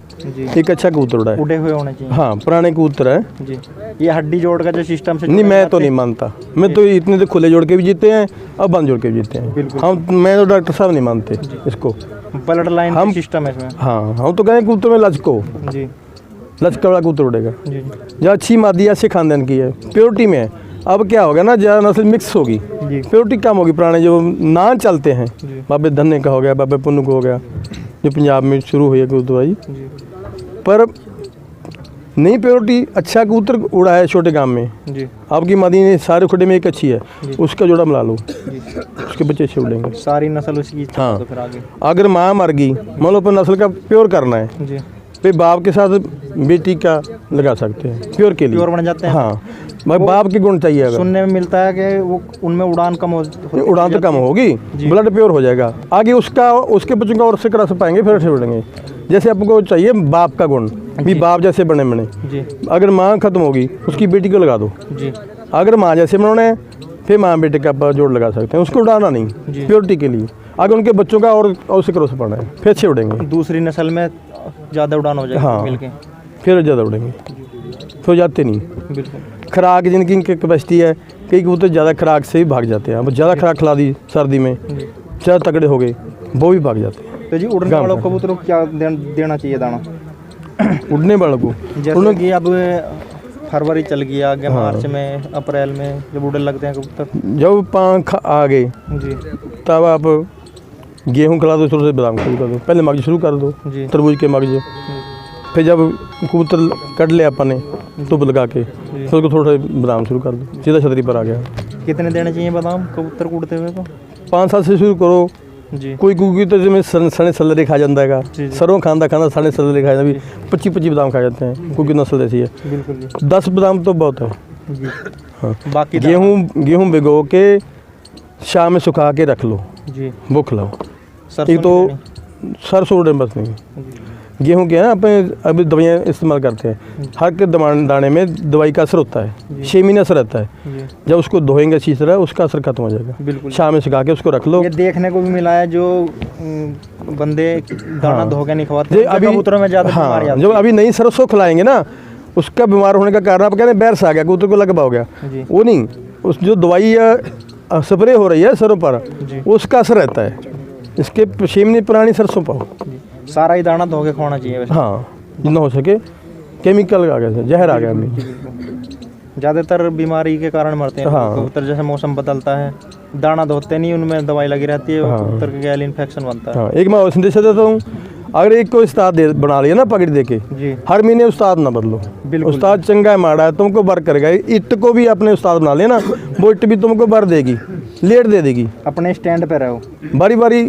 Speaker 1: एक अच्छा कबूतर उड़ा है,
Speaker 3: उड़े हुए होने चाहिए।
Speaker 1: हाँ पुराने कबूतर है
Speaker 3: जी, ये हड्डी जोड़ का जो सिस्टम से
Speaker 1: नहीं, मैं तो नहीं मानता। मैं तो इतने तो खुले जोड़ के भी जीते हैं और बंद जोड़ के भी जीते हैं। हम मैं तो डॉक्टर साहब नहीं मानते इसको,
Speaker 3: ब्लड लाइन
Speaker 1: हम
Speaker 3: सिस्टम है इसमें।
Speaker 1: हाँ, हम तो कहें कबूतर में लचको,
Speaker 3: जी
Speaker 1: लचका वाला कबूतर उड़ेगा।
Speaker 3: जी
Speaker 1: या अच्छी मादी अच्छे खानदान की है, प्योरिटी में है। अब क्या होगा ना, ज़्यादा नस्ल मिक्स होगी, प्योरिटी कम होगी। पुराने जो नाम चलते हैं, बाबे धन्ने का हो गया, बाबे पुन्नू का हो गया, जो पंजाब में शुरू हुई है कबूतरबाजी, पर नहीं प्योरिटी अच्छा कबूतर उड़ा है छोटे गांव में
Speaker 3: जी,
Speaker 1: आपकी मादी ने सारे खुडे में एक अच्छी है, उसका जोड़ा मिला लो, उसके बच्चे अच्छे उड़ेंगे।
Speaker 3: सारी नस्ल उसकी।
Speaker 1: हाँ,
Speaker 3: तो फिर आगे
Speaker 1: अगर माँ मर गई, मान लो अपन नस्ल का प्योर करना है,
Speaker 3: जी,
Speaker 1: फिर बाप के साथ बेटी का लगा सकते हैं प्योर के लिए,
Speaker 3: प्योर बन जाते हैं।
Speaker 1: हाँ, मगर बाप के गुण चाहिए। अगर
Speaker 3: सुनने में मिलता है कि वो उनमें उड़ान कम हो,
Speaker 1: उड़ान तो कम होगी, ब्लड प्योर हो जाएगा, आगे उसका उसके बच्चों का और से करा पाएंगे, फिर अच्छे उड़ेंगे। जैसे आपको चाहिए बाप का गुण, भी बाप जैसे बने बने
Speaker 3: जी,
Speaker 1: अगर माँ खत्म होगी उसकी बेटी को लगा दो
Speaker 3: जी,
Speaker 1: अगर माँ जैसे बनाने हैं, फिर माँ बेटे का आप जोड़ लगा सकते हैं, उसको उड़ाना नहीं, प्योरिटी के लिए। अगर उनके बच्चों का और से क्रॉस पड़ना है, फिर अच्छे उड़ेंगे।
Speaker 3: दूसरी नस्ल में ज़्यादा उड़ान हो जाएगी।
Speaker 1: हाँ,
Speaker 3: मिलके
Speaker 1: फिर ज़्यादा उड़ेंगे, फिर जाते नहीं।
Speaker 3: बिल्कुल।
Speaker 1: खुराक जिनकी कैपेसिटी है, कई कबूतर ज़्यादा खुराक से ही भाग जाते हैं। अब ज़्यादा खुराक खिला दी सर्दी में, ज़्यादा तगड़े हो गए, वो भी भाग जाते हैं।
Speaker 3: तो जी उड़ने वालों कबूतरों को क्या देना चाहिए दाना?
Speaker 1: उड़ने वालों को
Speaker 3: जैसे कि अब फरवरी चल गया, आगे मार्च में, अप्रैल में जब उड़ने लगते हैं कबूतर,
Speaker 1: जब पंख आ गए
Speaker 3: जी,
Speaker 1: तब आप गेहूँ खिला दो, थोड़े से बादाम शुरू कर दो, पहले मगज शुरू कर दो, तरबूज के मगज। फिर जब कबूतर कट ले अपन ने धूप लगा के, फिर उसको थोड़ा बादाम शुरू कर दो, सीधा छतरी पर आ गया।
Speaker 3: कितने देने चाहिए बादाम कबूतर को उड़ते हुए को?
Speaker 1: 5 साल से शुरू करो।
Speaker 3: जी,
Speaker 1: कोई कुकी तो जिसमें सने सल्लरे खा जाता है, सरों खांदा सने सल्लरे खा जाता है, 25-25 बादाम खा जाते हैं, कुकी नस्ल ऐसी है।
Speaker 3: बिल्कुल जी,
Speaker 1: 10 बादाम तो बहुत है।
Speaker 3: जी।
Speaker 1: हाँ,
Speaker 3: बाकी
Speaker 1: गेहूँ भिगो के शाम में सुखा के रख लो,
Speaker 3: जी,
Speaker 1: वो खिलाओ।
Speaker 3: सरसों
Speaker 1: एक तो सरसों उड़े बस नहीं, गेहूँ के ना अपने अभी दवाइयाँ इस्तेमाल करते हैं, हर के दाने में दवाई का असर होता है, 6 महीने असर रहता है। जब उसको धोएंगे अच्छी तरह, उसका असर खत्म हो जाएगा।
Speaker 3: बिल्कुल।
Speaker 1: शाम में सुखा के उसको रख लो।
Speaker 3: ये देखने को भी मिला है जो बंदे दाना धो के नहीं खवाते,
Speaker 1: जे अभी
Speaker 3: कबूतरों में ज़्यादा बीमारी आती है।
Speaker 1: जब अभी नई सरसों खिलाएंगे ना, उसका बीमार होने का कारण आप कह रहे हैं बैरस आ गया, कबूतर को लग पाओ गया, वो नहीं, उस जो दवाई या स्प्रे हो रही है सरों पर, उसका असर रहता है। इसके 6 महीने पुरानी सरसों पाओ,
Speaker 3: सारा ही दाना धो के खाना चाहिए वैसे।
Speaker 1: हाँ, जितना हो सके। केमिकल आ गया, जहर आ गया अभी।
Speaker 3: ज़्यादातर बीमारी के कारण मरते हैं कबूतर। जैसे मौसम बदलता है, दाना धोते नहीं, उनमें दवाई लगी रहती है, कबूतर के गैल इन्फेक्शन बनता है।
Speaker 1: हाँ, एक मैं और संदेश देता हूँ, अगर एक को उस्ताद बना लिया ना पकड़ दे के, हर महीने उस्ताद ना बदलो। उस्ताद चंगा है माड़ा है, तुमको बर करेगा। इट को भी अपने उस्ताद बना लिया ना, वो इट भी तुमको बर देगी, लेट दे देगी।
Speaker 3: अपने स्टैंड पे रहो
Speaker 1: बारी बारी।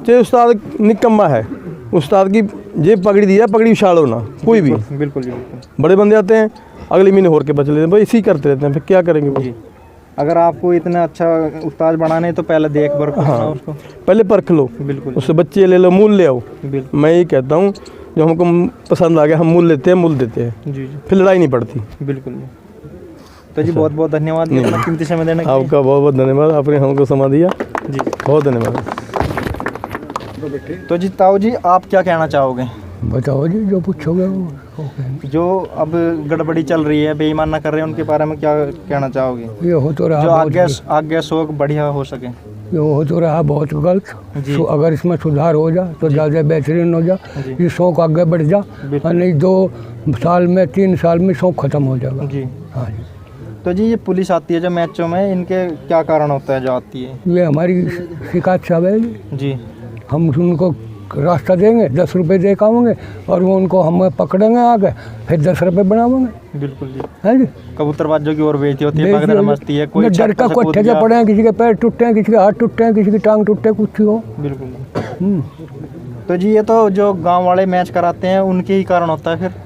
Speaker 1: चाहे उस्ताद निकम्मा है, उस्ताद की जे पकड़ी दिया, पकड़ी उछालो ना कोई भी।
Speaker 3: बिल्कुल जी, बिल्कुल।
Speaker 1: बड़े बंदे आते हैं, अगले महीने होर के बच लेते हैं, भाई इसी करते रहते हैं, फिर क्या करेंगे वो।
Speaker 3: अगर आपको इतना अच्छा उस्ताद बनाने तो पहले देख बर उसको,
Speaker 1: पहले परख लो,
Speaker 3: बिल्कुल।
Speaker 1: उससे बच्चे ले लो, मूल ले आओ। मैं ये कहता हूँ, जो हमको पसंद आ गया हम मूल लेते हैं, मूल देते हैं,
Speaker 3: जी,
Speaker 1: फिर लड़ाई नहीं पड़ती।
Speaker 3: बिल्कुल। तो जी बहुत बहुत धन्यवाद इतना कीमती समय देने के लिए।
Speaker 1: आपका बहुत बहुत धन्यवाद, आपने हमको समय दिया जी, बहुत धन्यवाद।
Speaker 3: तो जी ताऊ जी, आप क्या कहना चाहोगे?
Speaker 2: बताओ जी, जो पूछोगे वो।
Speaker 3: जो अब गड़बड़ी चल रही है, बेईमान ना कर रहे हैं, उनके बारे में क्या कहना चाहोगे?
Speaker 2: ये हो तो रहा
Speaker 3: जो आगे शौक बढ़िया हो सके।
Speaker 2: ये हो तो रहा बहुत गलत। तो अगर इसमें सुधार हो जाए तो ज़्यादा बेहतरीन हो जाए, ये शौक आगे बढ़ जा, नहीं 2 साल में 3 साल में शौक खत्म हो जाएगा जी। हाँ जी।
Speaker 3: तो जी ये पुलिस आती है जो मैचों में, इनके क्या कारण होता है जो आती है?
Speaker 2: ये हमारी शिकायत साहब है
Speaker 3: जी।
Speaker 2: हम उनको रास्ता देंगे, 10 रुपये दे के आवेंगे और वो उनको हम पकड़ेंगे आके, फिर 10 रुपये बनावेंगे।
Speaker 3: बिल्कुल जी।
Speaker 2: है जी।
Speaker 3: कबूतरबाजों की और बेइज्जती होती है, भगदड़ मस्ती है, कोई
Speaker 2: डर का कोठे से पड़े हैं, किसी के पैर टूटे हैं, किसी के हाथ टूटे हैं, किसी की टांग टूटे, कुछ हो।
Speaker 3: बिल्कुल। तो जी ये तो जो गांव वाले मैच कराते हैं उनके ही कारण होता है फिर।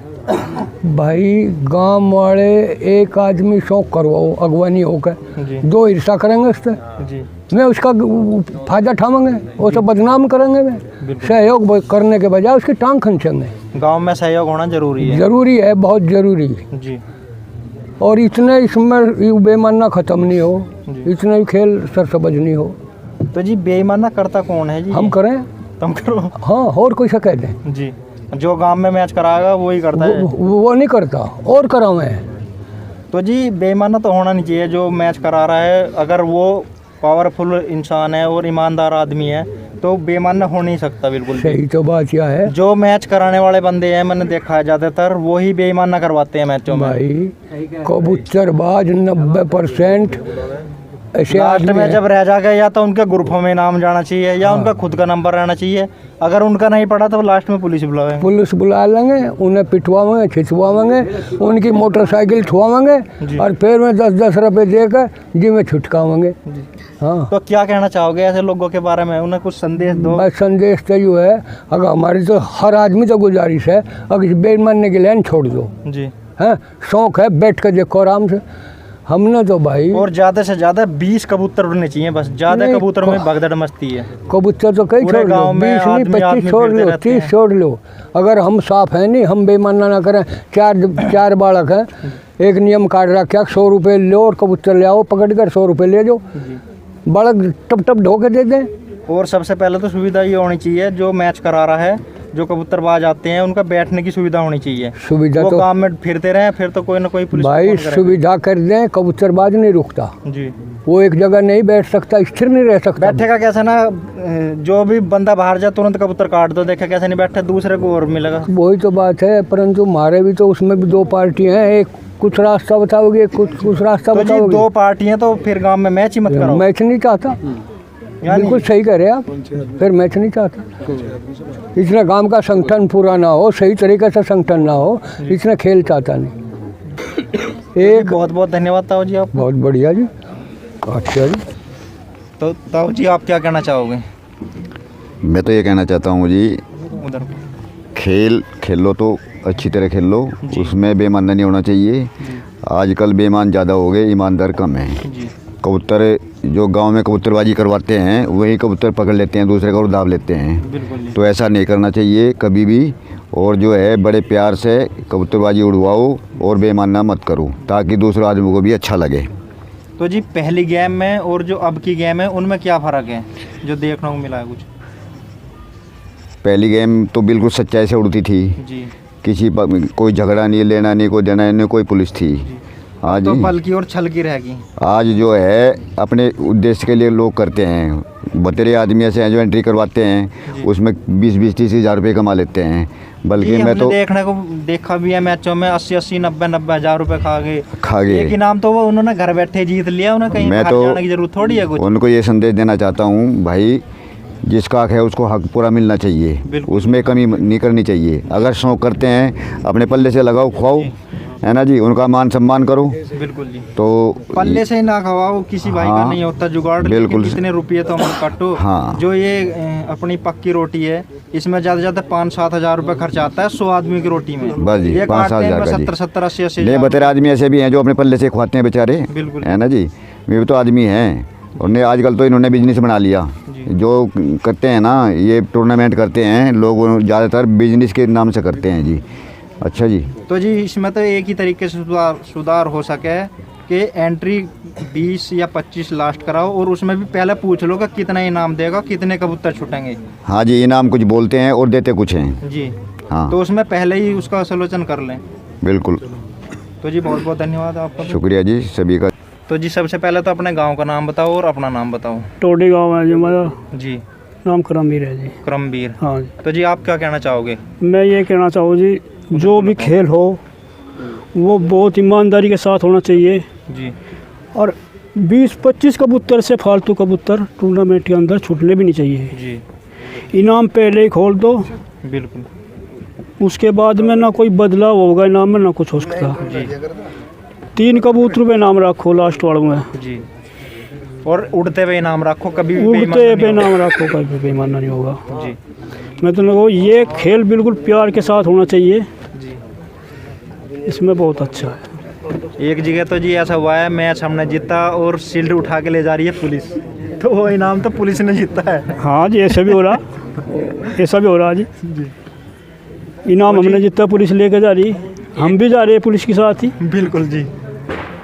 Speaker 2: भाई गांव वाले एक आदमी शौक करवाओ अगवानी होकर,
Speaker 3: जी
Speaker 2: 2 हिस्सा करेंगे उससे,
Speaker 3: जी
Speaker 2: मैं उसका फायदा उठावेंगे, वो सब बदनाम करेंगे। मैं सहयोग करने के बजाय उसकी टांग खींचेंगे।
Speaker 3: गांव में सहयोग होना जरूरी है।
Speaker 2: जरूरी है, बहुत जरूरी है
Speaker 3: जी।
Speaker 2: और इतने इसमें बेईमाना ख़त्म नहीं हो, इतने ही खेल सरसबज नहीं हो।
Speaker 3: तो जी बेईमाना करता कौन है जी?
Speaker 2: हम करें,
Speaker 3: तुम करो।
Speaker 2: हाँ, और कोई से कह दें
Speaker 3: जी, जो गांव में मैच कराएगा वो ही करता है।
Speaker 2: वो नहीं करता और करावें।
Speaker 3: तो जी बेईमाना तो होना नहीं चाहिए जो मैच करा रहा है। अगर वो पावरफुल इंसान है और ईमानदार आदमी है तो बेईमाना हो नहीं सकता। बिल्कुल भी।
Speaker 2: सही तो बात यह है
Speaker 3: जो मैच कराने वाले बंदे हैं, मैंने देखा है ज़्यादातर वो ही बेईमाना करवाते हैं मैचों में।
Speaker 2: भाई। कबूतरबाज 90% ऐसे
Speaker 3: लास्ट
Speaker 2: आदमी
Speaker 3: में
Speaker 2: हैं।
Speaker 3: जब रह जाएगा या तो उनके ग्रुपों में नाम जाना चाहिए या उनका खुद का नंबर रहना चाहिए। अगर उनका नहीं पड़ा तो लास्ट में पुलिस बुलाएंगे।
Speaker 2: पुलिस बुला लेंगे, उन्हें पिटवाएंगे, खिंचवाएंगे, उनकी मोटरसाइकिल छुआवेंगे और फिर में 10-10 रुपये देकर जी में छुटकावेंगे। हाँ,
Speaker 3: तो क्या कहना चाहोगे ऐसे लोगों के बारे में? उन्हें कुछ संदेश दो।
Speaker 2: बस संदेश तो जो है, अगर हमारी तो हर आदमी तो गुजारिश है, अगर इस बेईमानी की लाइन छोड़ दो।
Speaker 3: जी।
Speaker 2: हैं, शौक है, बैठ कर देखो आराम से। हमने तो भाई
Speaker 3: और ज़्यादा से ज़्यादा 20 कबूतर उड़ने चाहिए बस। ज़्यादा
Speaker 2: नहीं,
Speaker 3: कबूतरों में भगदड़ मस्ती है।
Speaker 2: कबूतर तो कई
Speaker 3: पूरे
Speaker 2: छोड़ लो,
Speaker 3: गाँव में
Speaker 2: 20 नहीं,
Speaker 3: आदमी
Speaker 2: 25 छोड़
Speaker 3: फिरते
Speaker 2: लो,
Speaker 3: रहते
Speaker 2: 30
Speaker 3: हैं।
Speaker 2: छोड़ लो। अगर हम साफ है नहीं, हम बेईमाना ना करें। चार बालक हैं, एक नियम काट रखा, 100 रुपये लो और कबूतर ले आओ, पकड़ कर 100 रुपये ले जाओ, बालक टप टप ढो के दे दें।
Speaker 3: और सबसे पहले तो सुविधा ये होनी चाहिए, जो मैच करा रहा है, जो कबूतरबाज आते हैं, उनका बैठने की सुविधा होनी चाहिए।
Speaker 2: सुविधा
Speaker 3: वो
Speaker 2: तो
Speaker 3: काम में फिरते रहे, फिर तो कोई ना कोई पुलिस
Speaker 2: भाई
Speaker 3: को फोन करेगा।
Speaker 2: सुविधा कर दें, कबूतरबाज नहीं रुकता।
Speaker 3: जी।
Speaker 2: वो एक जगह नहीं बैठ सकता, स्थिर नहीं रह सकता।
Speaker 3: बैठेगा कैसे ना, जो भी बंदा बाहर जाए तुरंत कबूतर काट दो, देखे कैसे नहीं बैठे, दूसरे को और मिलेगा।
Speaker 2: वही तो बात है, परंतु हमारे भी तो उसमें भी 2 पार्टी हैं, एक कुछ रास्ता बताओगे, कुछ रास्ता
Speaker 3: तो जी
Speaker 2: बताओगे।
Speaker 3: 2 पार्टियां तो फिर गांव में मैच ही मत करो।
Speaker 2: मैच नहीं चाहता,
Speaker 3: यानी
Speaker 2: बिल्कुल सही कह रहे हैं आप, फिर मैच नहीं चाहता। इतना गांव का संगठन पूरा ना हो, सही तरीके से संगठन ना हो, इतना खेल चाहता नहीं। एक
Speaker 3: बहुत बहुत धन्यवाद ताऊ जी आप।
Speaker 2: बहुत बढ़िया जी, अच्छा जी।
Speaker 3: तो ताऊ जी आप क्या कहना चाहोगे?
Speaker 5: मैं तो ये कहना चाहता हूँ जी,
Speaker 3: उधर
Speaker 5: खेलो तो अच्छी तरह खेल लो, उसमें बेईमानी नहीं होना चाहिए। आजकल बेईमान ज़्यादा हो गए, ईमानदार कम है।
Speaker 3: जी।
Speaker 5: कबूतर जो गांव में कबूतरबाजी करवाते हैं वही कबूतर पकड़ लेते हैं, दूसरे का और दाब लेते हैं।
Speaker 3: बिल्कुल।
Speaker 5: तो ऐसा नहीं करना चाहिए कभी भी। और जो है बड़े प्यार से कबूतरबाजी उड़वाओ और बेईमाना मत करो, ताकि दूसरे आदमी को भी अच्छा लगे।
Speaker 3: तो जी पहली गेम में और जो अब की गेम है उनमें क्या फ़र्क है जो देखने को मिला है कुछ?
Speaker 5: पहली गेम तो बिल्कुल सच्चाई से उड़ती थी,
Speaker 3: जी।
Speaker 5: कोई झगड़ा नहीं, लेना नहीं, कोई देना नहीं, कोई पुलिस थी। आज
Speaker 3: तो पल की और छल की रहेगी।
Speaker 5: आज जो है अपने उद्देश्य के लिए लोग करते हैं। बतेरे आदमी ऐसे हैं जो एंट्री करवाते हैं, उसमें 20-30 हज़ार रुपये कमा लेते हैं। बल्कि मैं तो
Speaker 3: देखा भी है मैचों में 80-80, 90-90 हज़ार रुपये खा गए। एक इनाम तो वो उन्होंने घर बैठे जीत लिया, उन्हें कहीं बाहर जाने की जरूरत थोड़ी है कुछ।
Speaker 5: उनको ये संदेश देना चाहता हूँ, भाई जिसका हक है उसको हक पूरा मिलना चाहिए, उसमें कमी नहीं करनी चाहिए। अगर शौक करते हैं अपने पल्ले से लगाओ, खुआओ, है ना जी, उनका मान सम्मान करो।
Speaker 3: बिल्कुल जी।
Speaker 5: तो
Speaker 3: पल्ले से ना खवाओ, किसी भाई का नहीं होता जुगाड़।
Speaker 5: बिल्कुल।
Speaker 3: कितने रुपये तो हम काटो।
Speaker 5: हाँ।
Speaker 3: जो ये अपनी पक्की रोटी है, इसमें ज़्यादा से ज़्यादा 5-7 हज़ार रुपये खर्च आता है 100 आदमी की रोटी में।
Speaker 5: बस जी, 5-7 हज़ार का जी।
Speaker 3: 70-70, 80-80
Speaker 5: नहीं, बतेरे आदमी ऐसे भी हैं जो अपने पल्ले से खुआते हैं बेचारे,
Speaker 3: बिल्कुल।
Speaker 5: है ना जी। ये भी तो आदमी हैं, उन्हें आजकल तो इन्होंने बिजनेस बना लिया। जो करते हैं ना, ये टूर्नामेंट करते हैं लोग, ज़्यादातर बिजनेस के नाम से करते हैं जी। अच्छा जी।
Speaker 3: तो जी इसमें तो एक ही तरीके से सुधार हो सके कि एंट्री 20 या 25 लास्ट कराओ और उसमें भी पहले पूछ लो कि कितना इनाम देगा, कितने कबूतर छूटेंगे।
Speaker 5: हाँ जी, इनाम कुछ बोलते हैं और देते कुछ हैं
Speaker 3: जी।
Speaker 5: हाँ,
Speaker 3: तो उसमें पहले ही उसका सलोचन कर लें।
Speaker 5: बिल्कुल।
Speaker 3: तो जी बहुत बहुत धन्यवाद आपका।
Speaker 5: शुक्रिया जी सभी का।
Speaker 3: तो जी सबसे पहले तो अपने गांव का नाम बताओ और अपना नाम बताओ।
Speaker 2: टोडी गाँव है जी हमारा,
Speaker 3: जी।
Speaker 2: नाम करमवीर है जी।
Speaker 3: करमवीर।
Speaker 2: हाँ जी।
Speaker 3: तो जी आप क्या कहना चाहोगे?
Speaker 2: मैं ये कहना चाहूँ जी, जो भी खेल हो वो बहुत ईमानदारी के साथ होना चाहिए।
Speaker 3: जी।
Speaker 2: और 20-25 कबूतर से फालतू कबूतर टूर्नामेंट के अंदर छूटने भी नहीं चाहिए।
Speaker 3: जी।
Speaker 6: इनाम पहले ही खोल दो,
Speaker 3: बिल्कुल
Speaker 6: उसके बाद में ना कोई बदलाव होगा इनाम में ना कुछ हो सकता।
Speaker 3: जी
Speaker 6: 3 कबूतर पे इनाम रखो लास्ट वाले में,
Speaker 3: जी। और उड़ते हुए इनाम रखो, कभी भी
Speaker 6: उड़ते
Speaker 3: बेईमानी
Speaker 6: पे
Speaker 3: नहीं
Speaker 6: इनाम रखो, कभी बेईमाना नहीं होगा।
Speaker 3: होगा। जी
Speaker 6: मैं तो लगो ये खेल बिल्कुल प्यार के साथ होना चाहिए,
Speaker 3: जी।
Speaker 6: इसमें बहुत अच्छा है।
Speaker 3: एक जगह तो जी ऐसा हुआ है, मैच हमने जीता और शील्ड उठा के ले जा रही है पुलिस, तो वो इनाम तो पुलिस ने जीता है।
Speaker 6: हाँ जी, ऐसा भी हो रहा, ऐसा भी हो रहा जी। इनाम हमने जितना पुलिस लेके जा रही, हम भी जा रहे हैं पुलिस के साथ ही।
Speaker 3: बिल्कुल जी,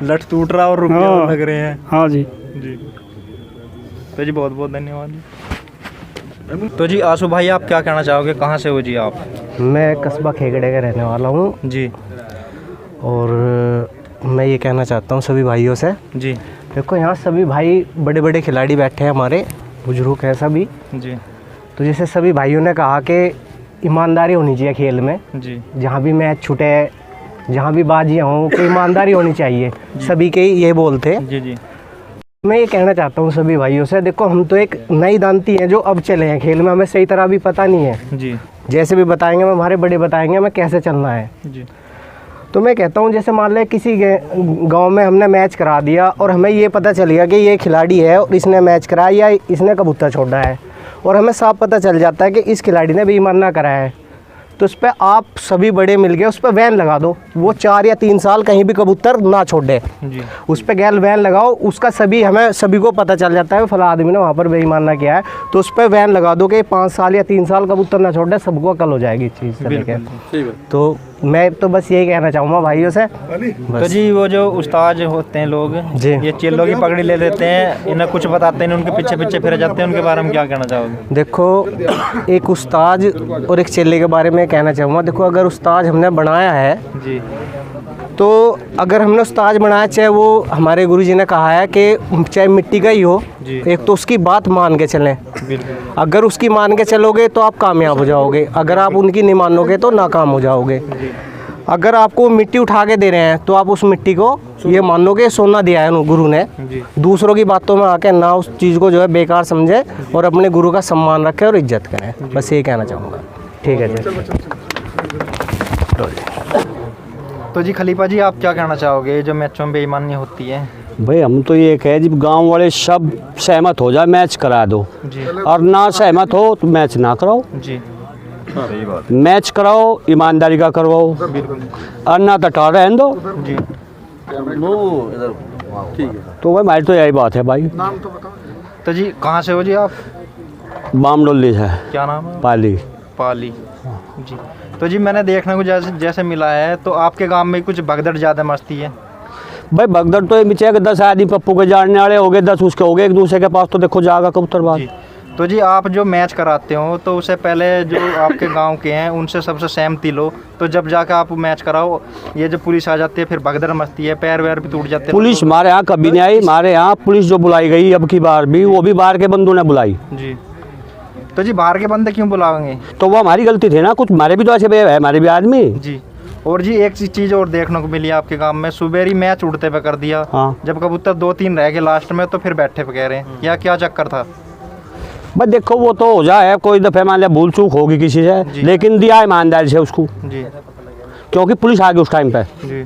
Speaker 3: लठ टूट रहा और रुपये
Speaker 6: हाँ।
Speaker 3: लग रहे हैं।
Speaker 6: हाँ जी।
Speaker 3: जी तो जी बहुत बहुत धन्यवाद। तो जी आशु भाई, आप क्या कहना चाहोगे, कहाँ से हो जी आप?
Speaker 7: मैं कस्बा खेगड़े का रहने वाला हूँ
Speaker 3: जी
Speaker 7: और मैं ये कहना चाहता हूँ सभी भाइयों से,
Speaker 3: जी
Speaker 7: देखो यहाँ सभी भाई बड़े बड़े खिलाड़ी बैठे हैं, हमारे बुजुर्ग हैं सभी।
Speaker 3: जी
Speaker 7: तो जैसे सभी भाइयों ने कहा कि ईमानदारी होनी चाहिए खेल में,
Speaker 3: जी
Speaker 7: जहाँ भी मैच छूटे, जहाँ भी बाजियाँ हों, कोई ईमानदारी होनी चाहिए, सभी के ये बोलते।
Speaker 3: जी जी
Speaker 7: मैं ये कहना चाहता हूँ सभी भाइयों से, देखो हम तो एक नई दांती हैं जो अब चले हैं खेल में, हमें सही तरह भी पता नहीं है।
Speaker 3: जी
Speaker 7: जैसे भी बताएंगे, हमारे बड़े बताएंगे हमें कैसे चलना है।
Speaker 3: जी
Speaker 7: तो मैं कहता हूँ जैसे मान लें किसी गांव में हमने मैच करा दिया और हमें ये पता चल गया कि ये खिलाड़ी है और इसने मैच कराया या इसने कबूतर छोड़ा है, और हमें साफ पता चल जाता है कि इस खिलाड़ी ने बेईमानी कराया है, तो उस पर आप सभी बड़े मिल गए उस पर बैन लगा दो। वो 4 या 3 साल कहीं भी कबूतर ना छोड़े,
Speaker 3: जी
Speaker 7: उस पर गैल बैन लगाओ। उसका हमें सभी को पता चल जाता है फला आदमी ने वहाँ पर बेईमानी किया है, तो उस पर बैन लगा दो कि 5 साल या 3 साल कबूतर ना छोड़े, सबको अकल हो जाएगी इस चीज़ से लेकर। तो मैं तो बस यही कहना चाहूँगा भाइयों से।
Speaker 3: तो जी वो जो उस्ताद होते हैं लोग,
Speaker 7: जी।
Speaker 3: ये चेलों की पगड़ी ले लेते हैं, इन्हें कुछ बताते हैं, उनके पीछे पीछे फिर जाते हैं, उनके बारे में क्या कहना चाहोगे?
Speaker 7: देखो एक उस्ताद और एक चेले के बारे में कहना चाहूँगा। देखो अगर उस्ताद हमने बनाया है,
Speaker 3: जी
Speaker 7: तो अगर हमने उस्ताद बनाया, चाहे वो हमारे गुरुजी ने कहा है कि चाहे मिट्टी का ही हो,
Speaker 3: जी।
Speaker 7: एक तो उसकी बात मान के चलें।
Speaker 3: बिल्कुल
Speaker 7: अगर उसकी मान के चलोगे तो आप कामयाब हो जाओगे, अगर आप उनकी नहीं मानोगे तो नाकाम हो जाओगे। अगर आपको मिट्टी उठा के दे रहे हैं तो आप उस मिट्टी को ये मान लो कि सोना दिया है गुरु ने।
Speaker 3: जी
Speaker 7: दूसरों की बातों में आके ना उस चीज़ को जो है बेकार समझे और अपने गुरु का सम्मान रखें और इज्जत करें, बस ये कहना चाहूँगा। ठीक है जी।
Speaker 3: तो जी खलीफा जी, आप क्या कहना चाहोगे जो मैचों में बेईमानी होती है?
Speaker 8: भाई हम तो ये कहे जब गांव वाले सब सहमत हो जाए मैच करा दो,
Speaker 3: जी
Speaker 8: और ना सहमत हो तो मैच ना कराओ।
Speaker 3: जी
Speaker 8: मैच कराओ, ईमानदारी का करवाओ, और ना तो टाल रहने दो।
Speaker 3: जी
Speaker 8: तो भाई हमारी तो यही बात है भाई।
Speaker 3: तो जी कहाँ से हो जी आप?
Speaker 8: बामडोली है,
Speaker 3: क्या नाम है?
Speaker 8: पाली।
Speaker 3: पाली जी। तो जी मैंने देखने को जैसे मिला है, तो आपके गांव में कुछ भगदड़ ज़्यादा मस्ती है?
Speaker 8: भाई भगदड़ तो ये बिचे 10 आदमी पप्पू के जानने वाले हो गए, 10 उसके हो गए एक दूसरे के पास, तो देखो जाएगा कबूतरबाज।
Speaker 3: जी। तो जी आप जो मैच कराते हो, तो उससे पहले जो आपके गांव के हैं उनसे सबसे सहमति लो, तो जब जाकर आप मैच कराओ, ये जो पुलिस आ जाती है फिर भगदड़ मस्ती है, पैर वैर भी टूट जाते हैं।
Speaker 8: पुलिस हमारे यहाँ कभी नहीं आई, हमारे यहाँ पुलिस जो बुलाई गई अब की बार भी, वो भी बाहर के बंदों ने बुलाई।
Speaker 3: जी। तो जी बाहर के बंदे क्यों बुलाएंगे?
Speaker 8: तो वो हमारी गलती थी ना, कुछ हमारे भी तो ऐसे है, हमारे भी आदमी।
Speaker 3: जी। और जी एक चीज़ और देखने को मिली आपके गांव में, सुबह ही मैच उड़ते पे कर दिया।
Speaker 8: हाँ।
Speaker 3: जब कबूतर 2-3 रह गए लास्ट में, तो फिर बैठे पे कह रहे हैं, या क्या चक्कर था?
Speaker 8: बस देखो वो तो हो जाए, कोई दफे मान लिया भूल चूक होगी किसी से, लेकिन दिया ईमानदारी से उसको,
Speaker 3: जी
Speaker 8: क्योंकि पुलिस आ गई उस टाइम पे।
Speaker 3: जी।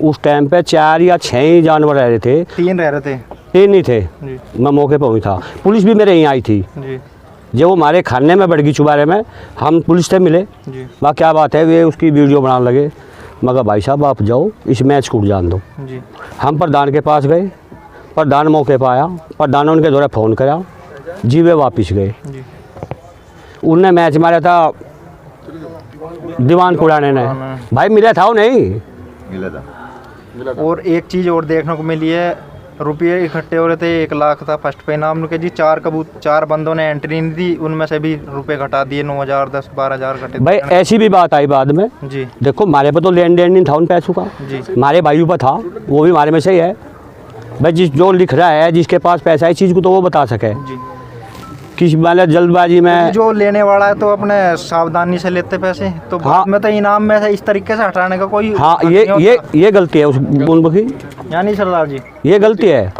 Speaker 8: उस टाइम पे 4 या 6 ही जानवर रह रहे थे,
Speaker 3: 3 रह रहे थे।
Speaker 8: 3 नहीं थे।
Speaker 3: जी
Speaker 8: मैं मौके पर हुई था, पुलिस भी मेरे यहाँ आई थी।
Speaker 3: जी
Speaker 8: जब वो हमारे खाने में बढ़ गई चुबारे में, हम पुलिस से मिले,
Speaker 3: जी
Speaker 8: वह क्या बात है, वे उसकी वीडियो बनाने लगे। मगर भाई साहब आप जाओ, इस मैच को जान दो।
Speaker 3: जी
Speaker 8: हम प्रधान के पास गए, प्रधान मौके पर आया, प्रधान उनके द्वारा फ़ोन करा जी, वे वापिस गए।
Speaker 3: जी।
Speaker 8: उनने मैच मारा था दीवान पुराने ने, भाई मिला था वो नहीं
Speaker 5: मिला था।
Speaker 3: और एक चीज़ और देखने को मिली है, रुपये इकट्ठे हो रहे थे, 1 लाख था फर्स्ट पे इनाम के जी। 4 बंदों ने एंट्री नहीं दी, उनमें से भी रुपए घटा दिए, 9,000 10-12,000 घटे।
Speaker 8: भाई ऐसी भी बात आई बाद में।
Speaker 3: जी
Speaker 8: देखो हमारे पे तो लेन देन नहीं था उन पैसों का,
Speaker 3: जी
Speaker 8: हमारे भाइयों पर था, वो भी हमारे में से ही है। भाई जो लिख रहा है, जिसके पास पैसा है चीज़ को, तो वो बता सके।
Speaker 3: जी।
Speaker 8: किसी वाले जल्दबाजी में
Speaker 3: जो लेने वाला है तो अपने सावधानी से लेते पैसे, तो
Speaker 8: हाँ।
Speaker 3: बाद में तो इनाम में से इस तरीके से हटाने का कोई
Speaker 8: हाँ,
Speaker 3: हक नहीं होता।
Speaker 8: ये गलती है उस उनकी,
Speaker 3: यानी सरदार जी
Speaker 8: ये गलती है।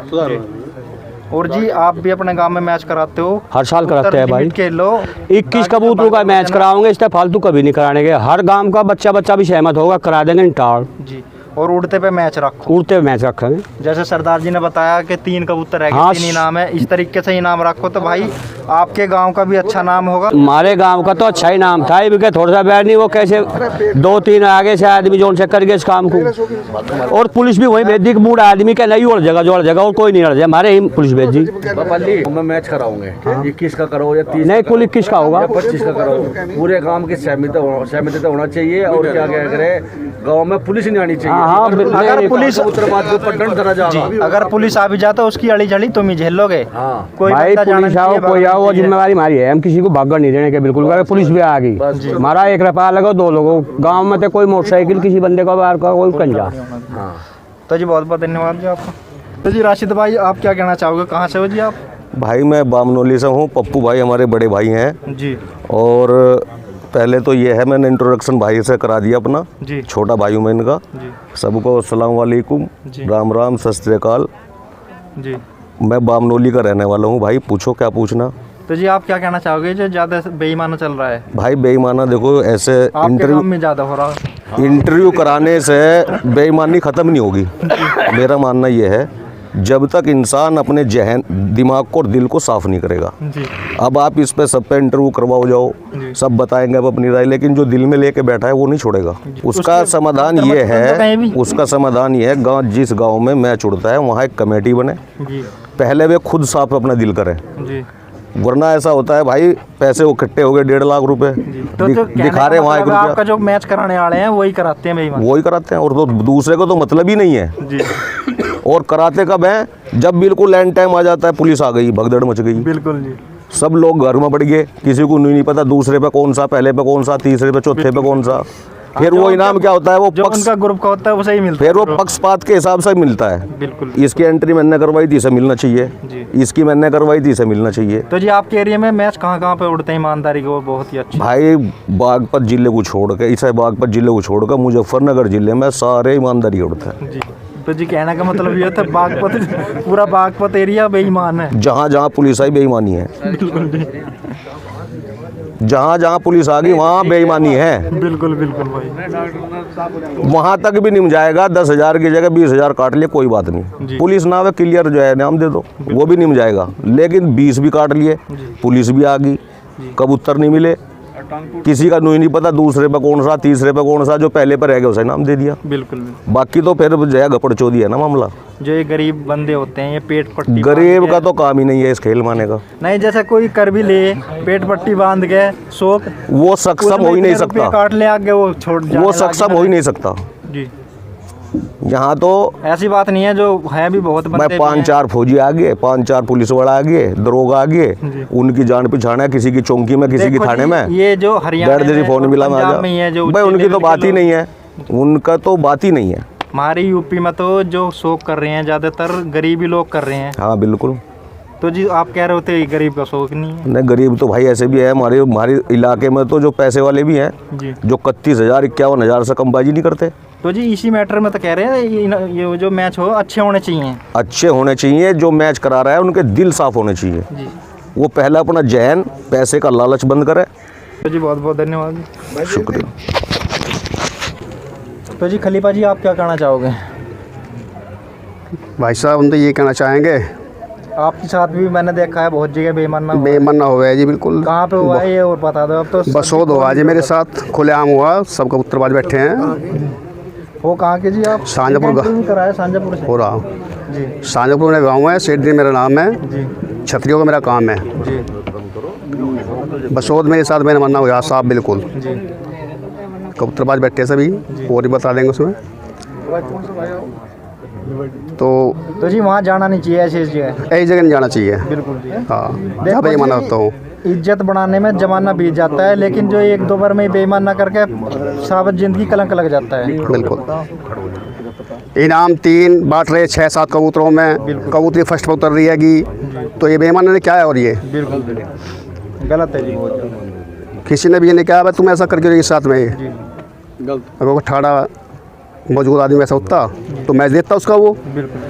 Speaker 3: और जी आप भी अपने गांव में मैच कराते हो?
Speaker 8: हर साल कराते हैं भाई।
Speaker 3: लिमिट के लो
Speaker 8: 21 कबूतरों का मैच कराओगे, इससे फालतू कभी नहीं कराने हर गांव का बच्चा भी सहमत होगा, करा देंगे इंटाल
Speaker 3: जी। और उड़ते पे मैच रखो,
Speaker 8: उड़ते हुए मैच रखेंगे।
Speaker 3: जैसे सरदार जी ने बताया कि 3 कबूतर है,
Speaker 8: हाँ,
Speaker 3: 3 इनाम है, इस तरीके से इनाम रखो तो भाई आपके गांव का भी अच्छा नाम होगा।
Speaker 8: हमारे गांव का तो अच्छा ही नाम था, ये थोड़ा सा बैठ नहीं, वो कैसे 2-3 आगे से आदमी जोन से कर गए इस काम को, और पुलिस भी वहीं भेज दी कि मूड आदमी का नहीं उड़ जाएगा, जो अड़ जाएगा और कोई नहीं अड़ जाए, हमारे ही पुलिस भेज दी।
Speaker 9: मैं मैच कराऊंगे 21 का करो या 30
Speaker 8: नहीं, कुल 21 का होगा,
Speaker 9: 25 का करो, पूरे काम की सहमति तो होना चाहिए। और क्या क्या करे, गांव में पुलिस नहीं आनी चाहिए।
Speaker 8: हाँ,
Speaker 3: अगर पुलिस
Speaker 9: अगर
Speaker 3: पुलिस आ भी जाता है उसकी अड़ी जड़ी तुम ही झेल लोगे।
Speaker 9: हाँ
Speaker 3: कोई
Speaker 8: भाई
Speaker 3: बंदा जाना
Speaker 8: पुलिस आओ
Speaker 3: चाहिए,
Speaker 8: कोई आओ, वो
Speaker 3: बात
Speaker 8: जिम्मेवारी हमारी है, हम किसी को भागकर नहीं देने के बिल्कुल। अगर पुलिस भी आ गई, हमारा 1 रुपया लगो 2 लोगों गांव में तो कोई मोटरसाइकिल किसी बंदे को बाहर का कोई कंजा।
Speaker 3: तो जी बहुत बहुत धन्यवाद जी आपका। तो जी राशिद भाई आप क्या कहना चाहोगे, कहाँ से हो जी आप?
Speaker 10: भाई मैं बामनोली से हूँ, पप्पू भाई हमारे बड़े भाई हैं
Speaker 3: जी।
Speaker 10: और पहले तो ये है, मैंने इंट्रोडक्शन भाई से करा दिया अपना
Speaker 3: जी।
Speaker 10: छोटा भाई हूँ मैं इनका। सबको अस्सलाम वालेकुम, राम राम, सत श्री अकाल।
Speaker 3: जी
Speaker 10: मैं बामनोली का रहने वाला हूँ भाई, पूछो क्या पूछना।
Speaker 3: तो जी आप क्या कहना चाहोगे जो ज़्यादा बेईमाना चल रहा है?
Speaker 10: भाई बेईमाना देखो, ऐसे
Speaker 3: आपके गांव में ज़्यादा हो रहा है।
Speaker 10: इंटरव्यू कराने से बेईमानी ख़त्म नहीं होगी। मेरा मानना ये है, जब तक इंसान अपने जहन दिमाग को और दिल को साफ़ नहीं करेगा। अब आप इस पे सब पे इंटरव्यू करवाओ जाओ, सब बताएंगे अब अपनी राय, लेकिन जो दिल में लेके बैठा है वो नहीं छोड़ेगा। उसका समाधान ये है, उसका समाधान ये है, गाँव जिस गाँव में मैच उड़ता है वहाँ एक कमेटी बने, पहले वे खुद साफ अपना दिल करें। वरना ऐसा होता है भाई, पैसे इकट्ठे हो गए 1.5 लाख रुपए,
Speaker 3: तो
Speaker 10: दिखा रहे वहाँ
Speaker 3: मतलब आपका जो मैच कराने वाले हैं वही कराते हैं बेईमान?
Speaker 10: वही कराते हैं, और तो दूसरे को तो मतलब ही नहीं है
Speaker 3: जी।
Speaker 10: और कराते कब हैं, जब बिल्कुल एंड टाइम आ जाता है, पुलिस आ गई, भगदड़ मच गई,
Speaker 3: बिल्कुल जी।
Speaker 10: सब लोग घर में पड़ गए, किसी को नहीं पता दूसरे पे कौन सा, पहले पे कौन सा, तीसरे पे, चौथे पे कौन सा। फिर वो इनाम क्या होता है, वो
Speaker 3: उनका ग्रुप का होता है वो सही मिलता है,
Speaker 10: फिर वो पक्षपात के हिसाब से मिलता है।
Speaker 3: बिल्कुल।
Speaker 10: इसकी एंट्री मैंने करवाई थी, इसे मिलना चाहिए, इसकी मैंने करवाई थी, इसे मिलना चाहिए।
Speaker 3: तो जी आपके एरिया में मैच कहाँ पे उड़ते हैं ईमानदारी को? बहुत ही अच्छा
Speaker 10: भाई बागपत जिले को छोड़ के, इसे बागपत जिले को छोड़कर मुजफ्फरनगर जिले में सारे ईमानदारी उड़ते हैं
Speaker 3: जी। तो जी कहने का मतलब ये था बागपत, पूरा बागपत एरिया बेईमान है।
Speaker 10: जहाँ जहाँ पुलिस आई बेईमानी है, जहाँ जहाँ पुलिस आ गई वहाँ बेईमानी है।
Speaker 3: बिल्कुल बिल्कुल भाई।
Speaker 10: वहाँ तक भी नहीं जाएगा, 10,000 की जगह 20,000 काट लिए कोई बात नहीं, पुलिस ना वे क्लियर जो है नाम दे दो, वो भी नहीं जाएगा। लेकिन 20 भी काट लिए, पुलिस भी आ गई, कबूतर नहीं मिले, किसी का नहीं पता दूसरे पे कौन सा, तीसरे पे कौन सा, जो पहले पर रह गया उसे नाम दे दिया।
Speaker 3: बिल्कुल।
Speaker 10: बाकी तो फिर जो है गपड़ चोदी है ना मामला।
Speaker 3: जो ये गरीब बंदे होते हैं, ये पेट पट्टी,
Speaker 10: गरीब का तो काम ही नहीं है इस खेल माने का।
Speaker 3: नहीं, जैसे कोई कर भी ले, पेट पट्टी बांध के शौक,
Speaker 10: वो सक्षम हो ही नहीं सकता,
Speaker 3: काट ले आगे वो छोड़,
Speaker 10: वो सक्षम हो ही नहीं सकता
Speaker 3: जी।
Speaker 10: यहाँ तो
Speaker 3: ऐसी बात नहीं है, जो है भी बहुत बंदे
Speaker 10: मैं 5-4 फौजी आ गए, 5-4 पुलिस वाला आ गए, दरोगा आ गए, उनकी जान पहचान है, किसी की चौकी में, किसी की थाने में।
Speaker 3: ये जो हरियाणा
Speaker 10: फोन मिला भाई, उनकी तो बात ही नहीं है, उनका तो बात ही नहीं है।
Speaker 3: हमारे यूपी में तो जो शौक कर रहे हैं ज़्यादातर गरीबी लोग कर रहे हैं।
Speaker 10: हाँ बिल्कुल।
Speaker 3: तो जी आप कह रहे होते गरीब का शौक नहीं है?
Speaker 10: नहीं, गरीब तो भाई ऐसे भी है हमारे इलाके में, तो जो पैसे वाले भी हैं जो 31,000 51,000 से कम बाजी नहीं करते।
Speaker 3: तो जी इसी मैटर में तो कह रहे हैं ये जो मैच हो अच्छे होने चाहिए,
Speaker 10: अच्छे होने चाहिए। जो मैच करा रहा है उनके दिल साफ होने चाहिए
Speaker 3: जी।
Speaker 10: वो पहला अपना जहन, पैसे का लालच बंद करे।
Speaker 3: तो जी बहुत बहुत धन्यवाद,
Speaker 10: शुक्रिया।
Speaker 3: तो जी खलीफा जी आप क्या कहना चाहोगे?
Speaker 11: भाई साहब हम तो ये कहना चाहेंगे,
Speaker 3: आपके साथ भी मैंने देखा है बहुत जगह बेईमाना
Speaker 11: हुआ है जी। बिल्कुल।
Speaker 3: कहाँ पे हुआ है ये और बता दो। अब तो
Speaker 11: बसोद हुआ जी, मेरे साथ खुलेआम हुआ, सब कबूतरबाज बैठे हैं।
Speaker 3: वो कहाँ के जी आप?
Speaker 11: सांजापुर
Speaker 3: कराया, सांजापुर से
Speaker 11: हो रहा
Speaker 3: जी।
Speaker 11: सांजापुर मेरा गाँव है, सेठ मेरा नाम है
Speaker 3: जी।
Speaker 11: छतरियों का मेरा काम है
Speaker 3: जी।
Speaker 11: बसोद मेरे साथ मैंने मन्ना हुआ साहब, बिल्कुल
Speaker 3: जी।
Speaker 11: कबूतरबाज बैठे सभी, और भी बता देंगे उसमें। तो
Speaker 3: जी वहाँ जाना नहीं चाहिए, ऐसी जगह,
Speaker 11: ऐसी जगह नहीं जाना चाहिए।
Speaker 3: बिल्कुल जी।
Speaker 11: हाँ, जहाँ पे मना होता हूँ।
Speaker 3: इज्जत बढ़ाने में जमाना बीत जाता है, लेकिन जो 1-2 बार में बेईमान ना करके साबित जिंदगी कलंक लग जाता है।
Speaker 11: बिल्कुल। इनाम 3 बांट रहे 6-7 कबूतरों में, कबूतरी फर्स्ट पर उतर रही हैगी, तो ये बेईमान ने क्या है? और ये
Speaker 3: बिल्कुल गलत है जी।
Speaker 11: किसी ने भी ये नहीं कहा तुम ऐसा करके रही साथ में, ये गलत। अगर ठाड़ा मजबूत आदमी ऐसा होता तो मैच देता उसका, वो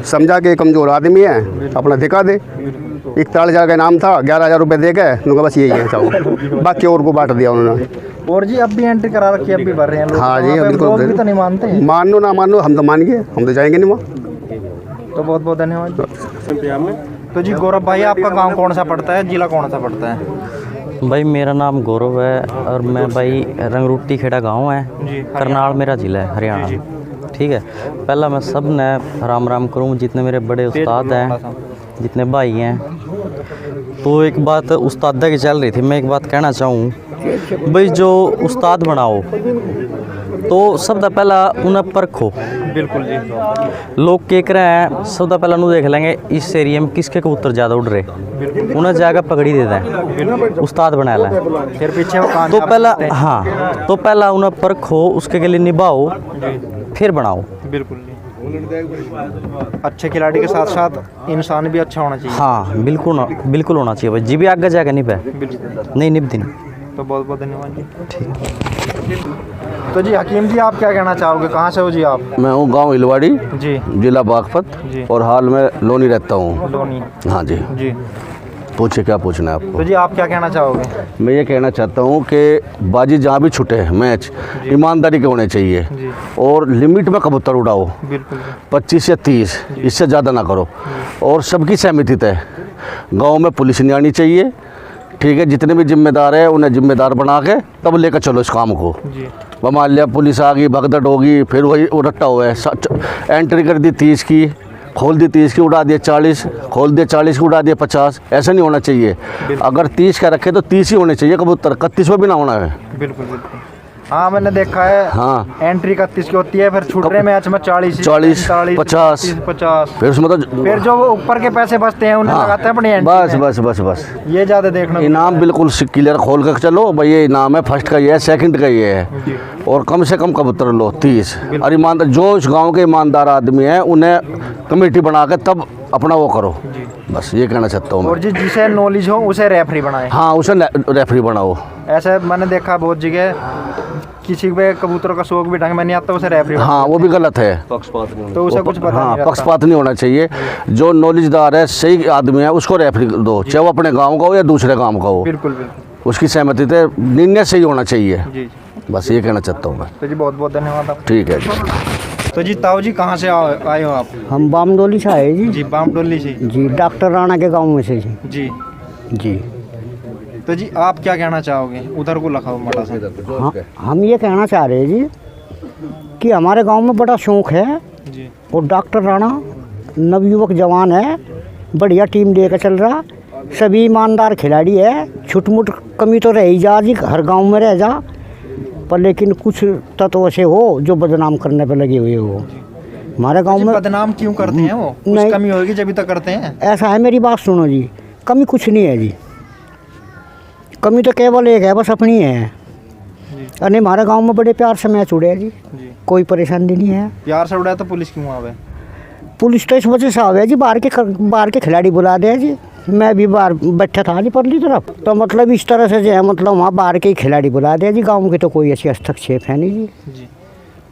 Speaker 11: समझा के कमज़ोर आदमी है अपना दिखा दे। 41,000 का इनाम था, 11,000 रुपये दे गए, उनका बस यही है चाहो, बाकी और को बांट दिया उन्होंने।
Speaker 3: और जी अब भी एंट्री करा रखी है, अब भी भर रहे हैं लोग।
Speaker 11: हाँ जी,
Speaker 3: वहाँ पे
Speaker 11: बिल्कुल।
Speaker 3: लोग भी तो नहीं मानते हैं।
Speaker 11: मानो ना मानो, हम तो मान गए, हम तो जाएंगे नहीं वहाँ।
Speaker 3: तो बहुत बहुत धन्यवाद। तो जी गौरव भाई, आपका गांव कौन सा पड़ता है, जिला कौन सा पड़ता है?
Speaker 12: भाई मेरा नाम गौरव है और मैं भाई रंगरूटी खेड़ा गांव है, करनाल मेरा ज़िला है, हरियाणा। ठीक है, पहला मैं सब ने राम राम करूँ, जितने मेरे बड़े उस्ताद हैं, जितने भाई हैं। तो एक बात उस्तादा की चल रही थी, मैं एक बात कहना चाहूँ भाई, जो उस्ताद बनाओ तो सबसे पहला उन्हें परखो।
Speaker 3: बिल्कुल जी।
Speaker 12: लोग क्या कर रहे हैं, सबसे पहला उन्हें देख लेंगे इस एरिया में किसके कबूतर ज़्यादा उड़ रहे, उन्हें जाकर पकड़ी देता है, उस्ताद बना लें।
Speaker 3: फिर पीछे वो
Speaker 12: तो पहला, हाँ, तो पहला उन्हें परखो, उसके लिए निभाओ, फिर बनाओ।
Speaker 3: बिल्कुल जी। अच्छे खिलाड़ी के साथ साथ इंसान भी अच्छा होना चाहिए।
Speaker 12: हाँ बिल्कुल, बिल्कुल होना चाहिए भाई, जी भी आगे जाकर निभे, नहीं निभती नहीं।
Speaker 3: तो बहुत बहुत धन्यवाद जी। ठीक। तो जी हकीम जी, आप क्या कहना चाहोगे, कहाँ से हो जी आप?
Speaker 10: मैं हूँ गांव इलवाड़ी
Speaker 3: जी,
Speaker 10: जिला बागपत
Speaker 3: जी।
Speaker 10: और हाल में लोनी रहता हूँ।
Speaker 3: लोनी।
Speaker 10: हाँ जी,
Speaker 3: जी।
Speaker 10: पूछिए क्या पूछना है आपको।
Speaker 3: तो जी आप क्या कहना चाहोगे?
Speaker 10: मैं ये कहना चाहता हूँ कि बाजी जहाँ भी छूटे मैच ईमानदारी के होने चाहिए और लिमिट में कबूतर उड़ाओ।
Speaker 3: बिल्कुल।
Speaker 10: 25 या 30, इससे ज़्यादा ना करो। और सबकी सहमति तय, गांव में पुलिस नहीं आनी चाहिए। ठीक है, जितने भी जिम्मेदार हैं उन्हें जिम्मेदार बना के तब लेकर चलो इस काम को। वह मान लिया पुलिस आ गई, भगदड़ होगी, फिर वही रट्टा हुआ है, एंट्री कर दी 30 की, खोल दी 30 की, उड़ा दिए 40, खोल दिए 40 की, उड़ा दिए 50। ऐसा नहीं होना चाहिए। अगर 30 का रखे तो 30 ही होने चाहिए कबूतर, 31 भी ना होना है।
Speaker 3: बिल्कुल बिल्कुल। हाँ मैंने देखा है।
Speaker 10: हाँ,
Speaker 3: एंट्री 31 की होती है, फिर छूट रहे मैच में 40,
Speaker 10: 50, फिर उसमें तो
Speaker 3: फिर जो ऊपर के पैसे बचते हैं उन्हें लगाते हैं अपनी एंट्री
Speaker 10: बस
Speaker 3: में।
Speaker 10: बस बस बस
Speaker 3: ये ज़्यादा देखना।
Speaker 10: इनाम बिल्कुल क्लियर खोल कर चलो भाई, ये इनाम है, फर्स्ट का ये है, सेकंड का ये है, और कम से कम कबूतर लो 30। और ईमानदार जो इस गांव के ईमानदार आदमी हैं उन्हें कमेटी बना के तब अपना वो करो, बस ये कहना चाहता हूँ।
Speaker 3: और जिसे नॉलेज हो उसे रेफरी बनाए।
Speaker 10: हाँ, उसे रेफरी बनाओ।
Speaker 3: ऐसे मैंने देखा बहुत जगह, किसी पे कबूतरों का शौक भी ढंग में नहीं आता, उसे रेफरी।
Speaker 10: हाँ, वो भी गलत है,
Speaker 9: पक्षपात नहीं
Speaker 3: तो उसे कुछ पता
Speaker 10: हाँ,
Speaker 3: नहीं रहता।
Speaker 10: पक्षपात नहीं होना चाहिए। जो नॉलेजदार है, सही आदमी है, उसको रेफरी दो, चाहे वो अपने गाँव का हो या दूसरे गाँव का हो।
Speaker 3: बिल्कुल बिल्कुल।
Speaker 10: उसकी सहमति से निर्णय सही होना चाहिए।
Speaker 3: जी,
Speaker 10: बस ये कहना चाहता हूँ मैं।
Speaker 3: तो जी बहुत बहुत धन्यवाद आप।
Speaker 10: ठीक है जी।
Speaker 3: तो जी ताऊ जी कहाँ से आए हो आप?
Speaker 2: हम बामडोली से आए जी।
Speaker 3: जी बामडोली से
Speaker 2: जी, डॉक्टर राणा के गांव में से जी।
Speaker 3: जी
Speaker 2: जी।
Speaker 3: तो जी आप क्या कहना चाहोगे? उधर को लखाओ बड़ा सा।
Speaker 2: हाँ, हम ये कहना चाह रहे हैं जी कि हमारे गांव में बड़ा शौक है
Speaker 3: जी,
Speaker 2: और डॉक्टर राणा नवयुवक जवान है, बढ़िया टीम लेकर चल रहा, सभी ईमानदार खिलाड़ी है। छुटमुट कमी तो रह ही जा जी, हर गांव में रह जा, पर लेकिन कुछ तत्व ऐसे हो जो बदनाम करने पे लगे हुए हो। हमारे गांव में
Speaker 3: बदनाम क्यों करते हैं वो? कुछ
Speaker 2: नहीं,
Speaker 3: कमी होगी जब तक करते हैं।
Speaker 2: ऐसा है, मेरी बात सुनो जी, कमी कुछ नहीं है जी, कमी तो केवल एक है, बस अपनी है। अरे हमारे गांव में बड़े प्यार से मैच उड़े जी, कोई परेशानी नहीं है।
Speaker 3: प्यार से उड़ा तो पुलिस क्यों आवे?
Speaker 2: पुलिस तो इस वजह से आवे जी, बाहर के खिलाड़ी बुला दे जी। मैं भी बाहर बैठा था जी परली तरफ, तो मतलब इस तरह से जो है, मतलब वहाँ बाहर के खिलाड़ी बुला दे जी, गाँव के तो कोई ऐसी हस्तक्षेप है नहीं जी।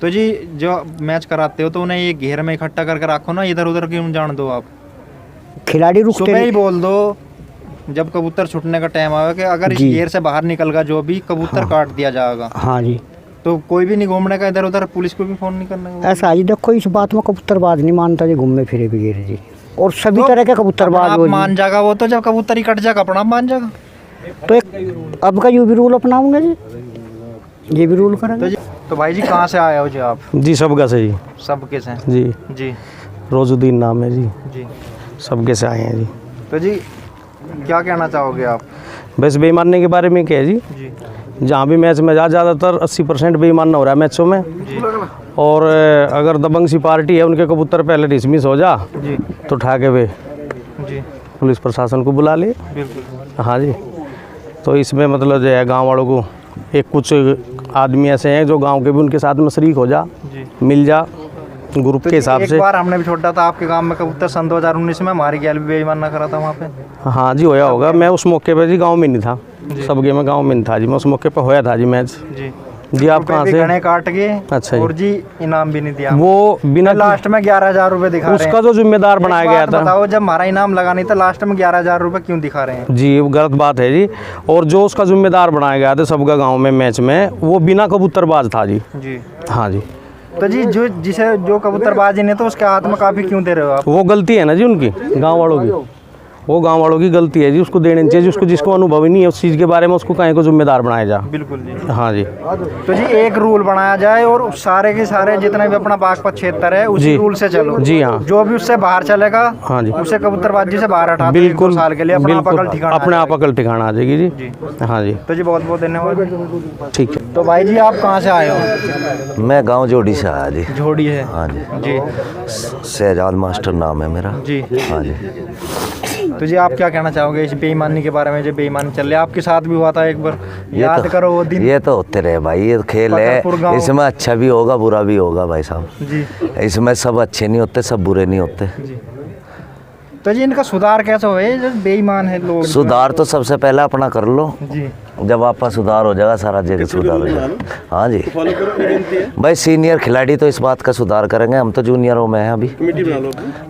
Speaker 3: तो जी जो मैच कराते हो तो उन्हें ये घेर में इकट्ठा करके रखो ना, इधर उधर क्यों जान दो आप?
Speaker 2: खिलाड़ी रुकते
Speaker 3: सुबह ही बोल दो जब कबूतर छूटने का टाइम आवे कि अगर इस घेर से बाहर निकल गया जो भी कबूतर काट दिया जाएगा।
Speaker 2: हाँ जी।
Speaker 3: तो कोई भी नहीं घूमने का इधर उधर, पुलिस को भी फोन नहीं करने का।
Speaker 2: ऐसा जी, देखो इस बात में कबूतरबाज नहीं मानता जी, घूमने फिरे भी घेर जी, और सभी
Speaker 3: तो
Speaker 2: तरह के कबूतरबाज
Speaker 3: आप
Speaker 2: हो जी।
Speaker 3: मान जाएगा वो तो, जब कबूतर ही कट जाएगा अपना मान जाएगा।
Speaker 2: तो एक अब का ये भी रूल अपनाऊंगा जी, ये भी रूल करेंगे।
Speaker 3: तो भाई जी कहाँ से आए हो जी आप?
Speaker 1: जी सबका से जी।
Speaker 3: सबके से?
Speaker 1: जी
Speaker 3: जी।
Speaker 1: रोजुद्दीन नाम है जी।
Speaker 3: जी।
Speaker 1: सबके से आए हैं जी।
Speaker 3: तो जी क्या कहना चाहोगे आप?
Speaker 1: बस बेईमानी के बारे में क्या है जी, जहाँ भी मैच में ज़्यादातर 80% बेईमान हो रहा है मैचों में। और अगर दबंग सी पार्टी है, उनके कबूतर पहले डिसमिस हो जा तो उठा के वे पुलिस प्रशासन को बुला ले। हाँ जी। तो इसमें मतलब जो है गांव वालों को, एक कुछ आदमी ऐसे हैं जो गांव के भी उनके साथ में शरीक हो जा, मिल जा ग्रुप
Speaker 3: तो
Speaker 1: के हिसाब से।
Speaker 3: एक बार हमने भी छोड़ा था आपके गांव में कबूतर, सन 2019 में हमारी गैल भी बेईमान ना करा था वहाँ पे।
Speaker 1: हाँ जी, होया होगा। मैं उस मौके पे जी गांव में नहीं था, सब गेम में गांव में नहीं था जी, मैं उस मौके पे होया था जी मैच
Speaker 3: जी।
Speaker 8: जी आप कहाँ से?
Speaker 3: गणे काट के।
Speaker 8: अच्छा जी।
Speaker 3: और जी इनाम भी नहीं दिया।
Speaker 8: वो बिना
Speaker 3: लास्ट में 11,000 रुपए दिखा रहे हैं।
Speaker 8: उसका जो जिम्मेदार बनाया गया था।
Speaker 3: बताओ, जब हमारा इनाम लगा नहीं था, लास्ट में 11,000 रुपए क्यों दिखा रहे हैं?
Speaker 8: जी गलत बात है जी। और जो उसका जिम्मेदार बनाया गया था सबका गाँव में मैच में, वो बिना कबूतरबाज था जी।
Speaker 3: जी
Speaker 8: हाँ जी।
Speaker 3: तो जी जो कबूतरबाजी ने तो उसके हाथ में काफी क्यों दे रहे हो आप?
Speaker 8: वो गलती है ना जी उनकी, गांव वालों की। वो गांव वालों की गलती है जी, उसको देने चाहिए जिसको अनुभव ही नहीं है उस चीज़ के बारे में, उसको कहीं को जिम्मेदार बनाया जा।
Speaker 3: बिल्कुल जी।
Speaker 8: हाँ जी।
Speaker 3: तो जी एक रूल बनाया जाए और सारे के सारे जितने भी अपना बागपत क्षेत्र है उसी रूल से चलो।
Speaker 8: जी हाँ।
Speaker 3: जो भी उससे बाहर चलेगा,
Speaker 8: हाँ जी,
Speaker 3: उसे कबूतरबाजी से बाहर हटा दो।
Speaker 8: बिल्कुल
Speaker 3: 1-2 साल के लिए अपना अकल ठिकाना,
Speaker 8: अपने आप अकल ठिकाना आ जाएगी जी। हाँ जी।
Speaker 3: तो जी बहुत बहुत धन्यवाद।
Speaker 8: ठीक है।
Speaker 3: तो भाई जी आप कहाँ से आए हो?
Speaker 10: मैं गांव जोड़ी से आया जी।
Speaker 3: जोड़ी है।
Speaker 10: हाँ जी।
Speaker 3: जी
Speaker 10: शहजाद मास्टर नाम है मेरा
Speaker 3: जी।
Speaker 10: हाँ जी।
Speaker 3: तो जी आप क्या कहना चाहोगे इस बेईमानी के बारे में? जो बेईमानी चल रही है, आपके साथ भी हुआ था एक बार, याद करो वो दिन।
Speaker 10: ये तो होते रहे भाई, ये खेल है, इसमें अच्छा भी होगा बुरा भी होगा भाई साहब
Speaker 3: जी।
Speaker 10: इसमें सब अच्छे नहीं होते, सब बुरे नहीं होते
Speaker 3: जी। तो जी इनका सुधार कैसे हो? जो बेईमान है लोग,
Speaker 10: सुधार तो सबसे पहले अपना कर लो
Speaker 3: जी।
Speaker 10: जब आपका सुधार हो जाएगा सारा जगह सुधार हो जाएगा। हाँ जी भाई, सीनियर खिलाड़ी तो इस बात का सुधार करेंगे, हम तो जूनियरों में हैं अभी।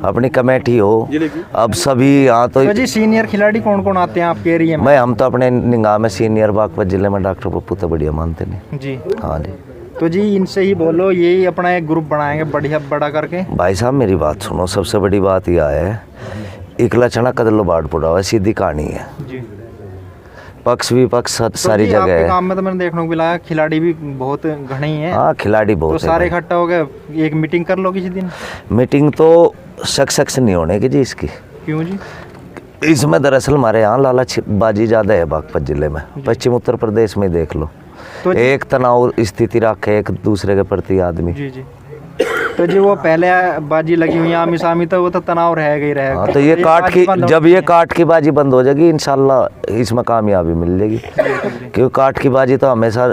Speaker 10: अपनी कमेटी हो अब सभी यहाँ तो
Speaker 3: जी। सीनियर खिलाड़ी कौन कौन आते हैं आपके एरिया में?
Speaker 10: भाई हम तो अपने निगाह में सीनियर बागपत जिले में डॉक्टर पप्पू तो बढ़िया मानते नहीं
Speaker 3: जी।
Speaker 10: हाँ जी।
Speaker 3: तो जी इनसे ही बोलो, यही अपना एक ग्रुप बनाएंगे बढ़िया बड़ा करके।
Speaker 10: भाई साहब मेरी बात सुनो, सबसे बड़ी बात यह है, इकला चना कदलो बाढ़ पड़ा हुआ, सीधी कहानी है जी। पक्ष विपक्ष सारी जगह है।
Speaker 3: काम में तो मैंने देखने को मिला खिलाड़ी भी बहुत घने ही हैं।
Speaker 10: हाँ खिलाड़ी बहुत
Speaker 3: तो सारे इकट्ठा हो गए, एक मीटिंग कर लो किसी दिन।
Speaker 10: मीटिंग तो शख्स नहीं होने की जी इसकी।
Speaker 3: क्यों जी?
Speaker 10: इसमें दरअसल हमारे यहाँ लालचबाजी ज़्यादा है बागपत जिले में, पश्चिम उत्तर प्रदेश में देख लो। तो एक तनाव स्थिति रखे एक दूसरे के प्रति आदमी।
Speaker 3: जी जी। तो जी वो पहले बाजी लगी हुई आमी सामी, तो वो तो तनाव रहेगा ही रहेगा।
Speaker 10: हाँ, तो ये काट की जब ये काट की बाजी बंद हो जाएगी इंशाल्लाह इसमें कामयाबी मिल जाएगी, क्योंकि काट की बाजी तो हमेशा